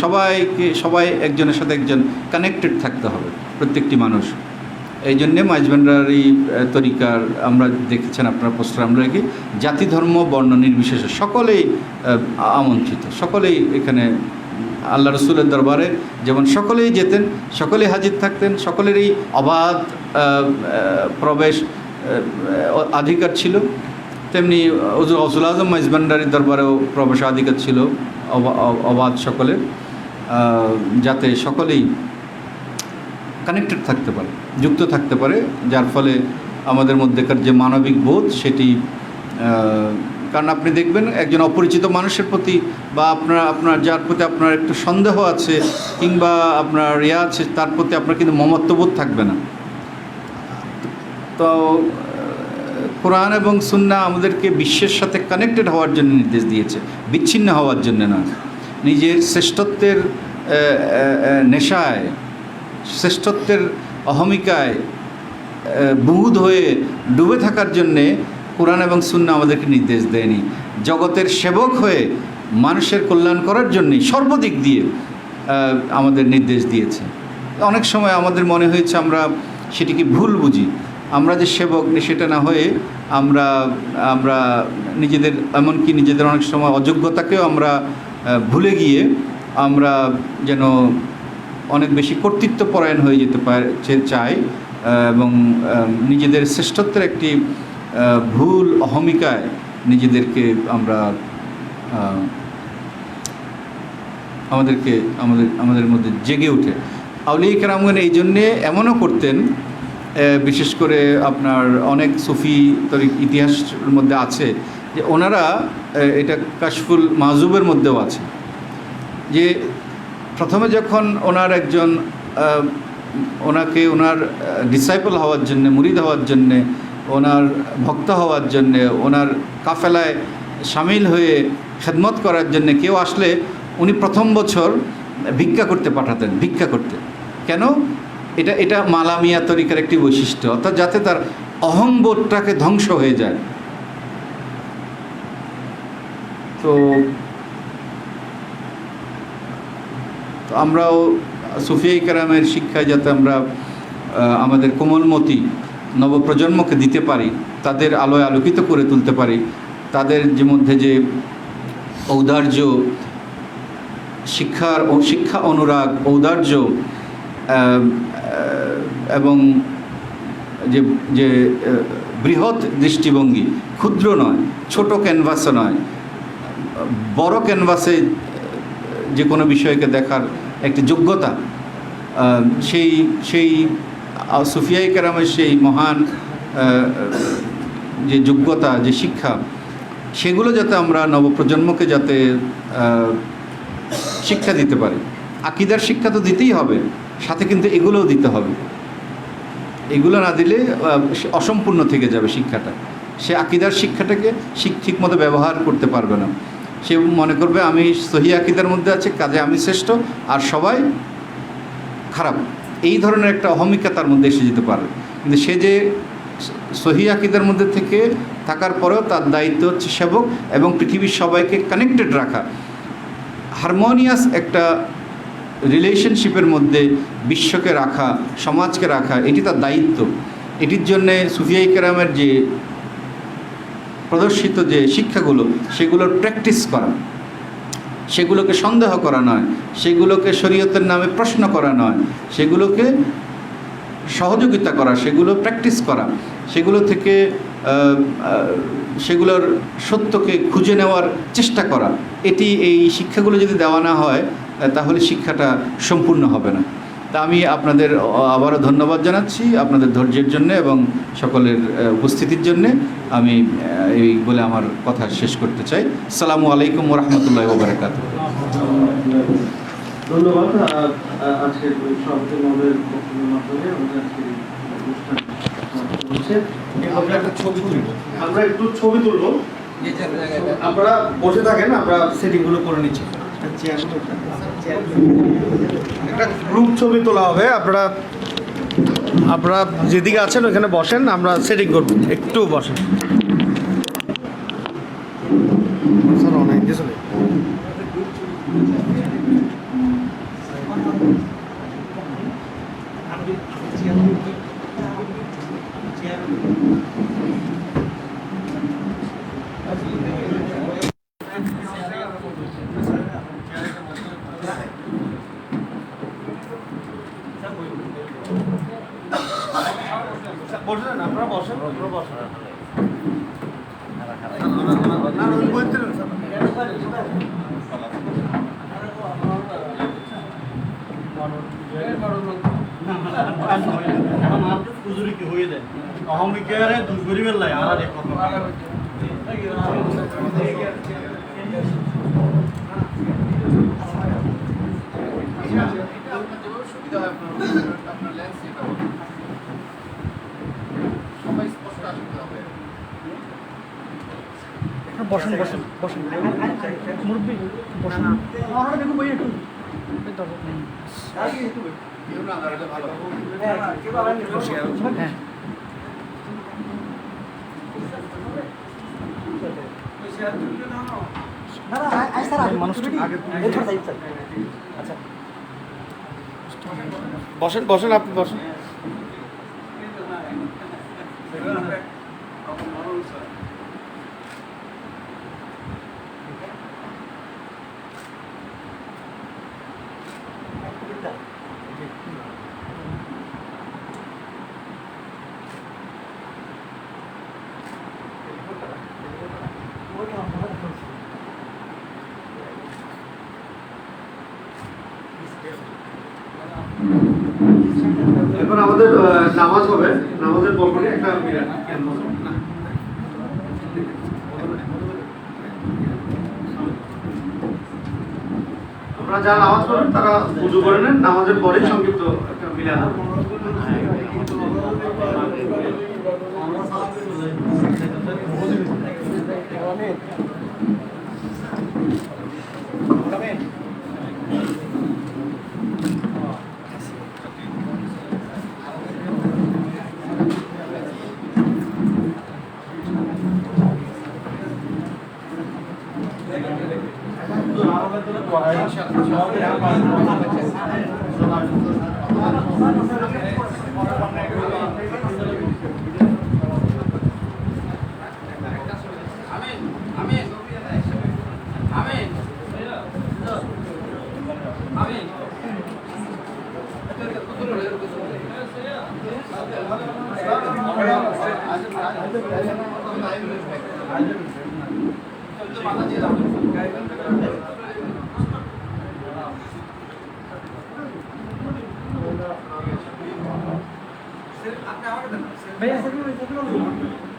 F: সবাই একজনের সাথে একজন কানেক্টেড থাকতে হবে, প্রত্যেকটি মানুষ। এই জন্যে মাইজভান্ডারি তরিকার আমরা দেখেছেন আপনার পোস্টার আমরা রেখি, জাতি ধর্ম বর্ণ নির্বিশেষে সকলেই আমন্ত্রিত, সকলেই এখানে আল্লাহ রসুলের দরবারে যেমন সকলেই যেতেন, সকলেই হাজির থাকতেন, সকলেরই অবাধ প্রবেশ অধিকার ছিল, তেমনি গৌসুল আজম মাইজভান্ডারির দরবারেও প্রবেশাধিকার ছিল অবাধ সকলের, যাতে সকলেই কানেক্টেড থাকতে পারে, যুক্ত থাকতে পারে, যার ফলে আমাদের মধ্যেকার যে মানবিক বোধ সেটি, কারণ আপনি দেখবেন একজন অপরিচিত মানুষের প্রতি বা আপনার যার প্রতি আপনার একটু সন্দেহ আছে কিংবা আপনার আছে, তার প্রতি আপনার কিন্তু মমত্ববোধ থাকবে না। তো কোরআন এবং সুন্নাহ আমাদেরকে বিশ্বের সাথে কানেক্টেড হওয়ার জন্য নির্দেশ দিয়েছে, বিচ্ছিন্ন হওয়ার জন্য না। নিজের শ্রেষ্ঠত্বের নেশায়, শ্রেষ্ঠত্বের অহমিকায় বুহুদ হয়ে ডুবে থাকার জন্যে কোরআন এবং সুন্নাহ আমাদেরকে নির্দেশ দেয়নি। জগতের সেবক হয়ে মানুষের কল্যাণ করার জন্যই সর্বদিক দিয়ে আমাদের নির্দেশ দিয়েছে। অনেক সময় আমাদের মনে হয়েছে আমরা সেটিকে ভুল বুঝি, আমরা যে সেবক সেটা না হয়ে আমরা নিজেদের, এমনকি নিজেদের অনেক সময় অযোগ্যতাকেও আমরা ভুলে গিয়ে আমরা যেন অনেক বেশি কর্তৃত্বপরায়ণ হয়ে যেতে চাই এবং নিজেদের শ্রেষ্ঠত্বের একটি ভুল অহমিকায় নিজেদেরকে আমরা আমাদের মধ্যে জেগে ওঠে। আউলিয়া কেরামগণ এই জন্যে এমনও করতেন, বিশেষ করে আপনার অনেক সুফি তরিক ইতিহাসের মধ্যে আছে যে ওনারা, এটা কাশফুল মাহজুবের মধ্যেও আছে, যে প্রথমে যখন ওনার একজন ওনাকে ওনার ডিসাইপল হওয়ার জন্যে, মুরিদ হওয়ার জন্যে, ওনার ভক্ত হওয়ার জন্যে, ওনার কাফেলায় সামিল হয়ে খেদমত করার জন্যে কেউ আসলে উনি প্রথম বছর ভিক্ষা করতে পাঠাতেন, ভিক্ষা করতে। কেন? এটা মালামিয়া তরিকার একটি বৈশিষ্ট্য, অর্থাৎ যাতে তার অহংবোধটাকে ধ্বংস হয়ে যায়। তো আমরাও সুফিয়ায়ে কেরামের শিক্ষায় যাতে আমরা আমাদের কোমলমতি নবপ্রজন্মকে দিতে পারি, তাদের আলোয় আলোকিত করে তুলতে পারি, তাদের যে মধ্যে যে ঔদার্য, শিক্ষা অনুরাগ, ঔদার্য এবং যে বৃহৎ দৃষ্টিভঙ্গি, ক্ষুদ্র নয়, ছোট ক্যানভাসও নয়, বড় ক্যানভাসে যে কোনো বিষয়কে দেখার একটি যোগ্যতা, সেই সুফিয়ায়ে কেরামের সেই মহান যে যোগ্যতা, যে শিক্ষা, সেগুলো যাতে আমরা নবপ্রজন্মকে যাতে শিক্ষা দিতে পারি। আকীদার শিক্ষা তো দিতেই হবে, সাথে কিন্তু এগুলোও দিতে হবে। এগুলো না দিলে অসম্পূর্ণ থেকে যাবে শিক্ষাটা। সে আকীদার শিক্ষাটাকে ঠিকমতো ব্যবহার করতে পারবে না। সে মনে করবে আমি সহি আকীদার মধ্যে আছে, কাজে আমি শ্রেষ্ঠ, আর সবাই খারাপ। এই ধরনের একটা অহমিকা তার মধ্যে এসে যেতে পারে। কিন্তু সে যে সহি আকীদার মধ্যে থেকে থাকার পরেও তার দায়িত্ব হচ্ছে সেবক এবং পৃথিবীর সবাইকে কানেক্টেড রাখা, হারমোনিয়াস একটা রিলেশনশিপের মধ্যে বিশ্বকে রাখা, সমাজকে রাখা, এটি তার দায়িত্ব। এটির জন্যে সুফিয়ায়ে কেরামের যে প্রদর্শিত যে শিক্ষাগুলো, সেগুলোর প্র্যাকটিস করা, সেগুলোকে সন্দেহ করা নয়, সেগুলোকে শরীয়তের নামে প্রশ্ন করা নয়, সেগুলোকে সহযোগিতা করা, সেগুলো প্র্যাকটিস করা, সেগুলো থেকে সেগুলোর সত্যকে খুঁজে নেওয়ার চেষ্টা করা, এই শিক্ষাগুলো যদি দেওয়া না হয় তাহলে শিক্ষাটা সম্পূর্ণ হবে না। তা আমি আপনাদের আবারও ধন্যবাদ জানাচ্ছি আপনাদের ধৈর্যের জন্য এবং সকলের উপস্থিতির জন্যে। আমি এই বলে আমার কথা শেষ করতে চাই। আসসালামু আলাইকুম ওয়া রাহমাতুল্লাহি ওয়া বারাকাতুহু।
C: ধন্যবাদ। আজকের সভাপতি মহোদয়ের বক্তব্যের মাধ্যমে আমাদের আজকের অনুষ্ঠান হচ্ছে। আমরা একটু ছবি তুলব, আপনারা বসে থাকেন, আমরা সেটিংগুলো করে নিচ্ছি।
A: একটা গ্রুপ ছবি তোলা হবে, আপনারা যেদিকে আছেন ওখানে বসেন, আমরা সেটিং করব, একটু বসেন। অনেক কিছু বসেন, আপনারা বসেন, আপনারা বসেন। অহমিকারে দুই গরিবের লাই আর এক কথা। সুবিধা হয় আপনার লেন্স এটা সবাই স্পষ্ট আসতে হবে। বসেন বসেন বসেন মুরব্বি বসেন। আমরা দেখো বই একটু হ্যাঁ বসেন বসেন, আপনি বসেন। এখন আমাদের নামাজ হবে, নামাজের পরপরই একটা বিরাট আপনারা যারা নামাজ পড়েন তারা পুজো করে নেন, নামাজের পরেই সংক্ষিপ্ত একটা মিলাদ হবে।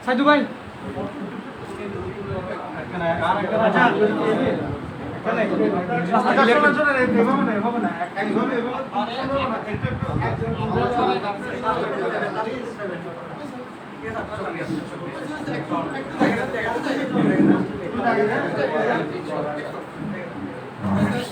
B: সাইদু ভাই
A: Thank you.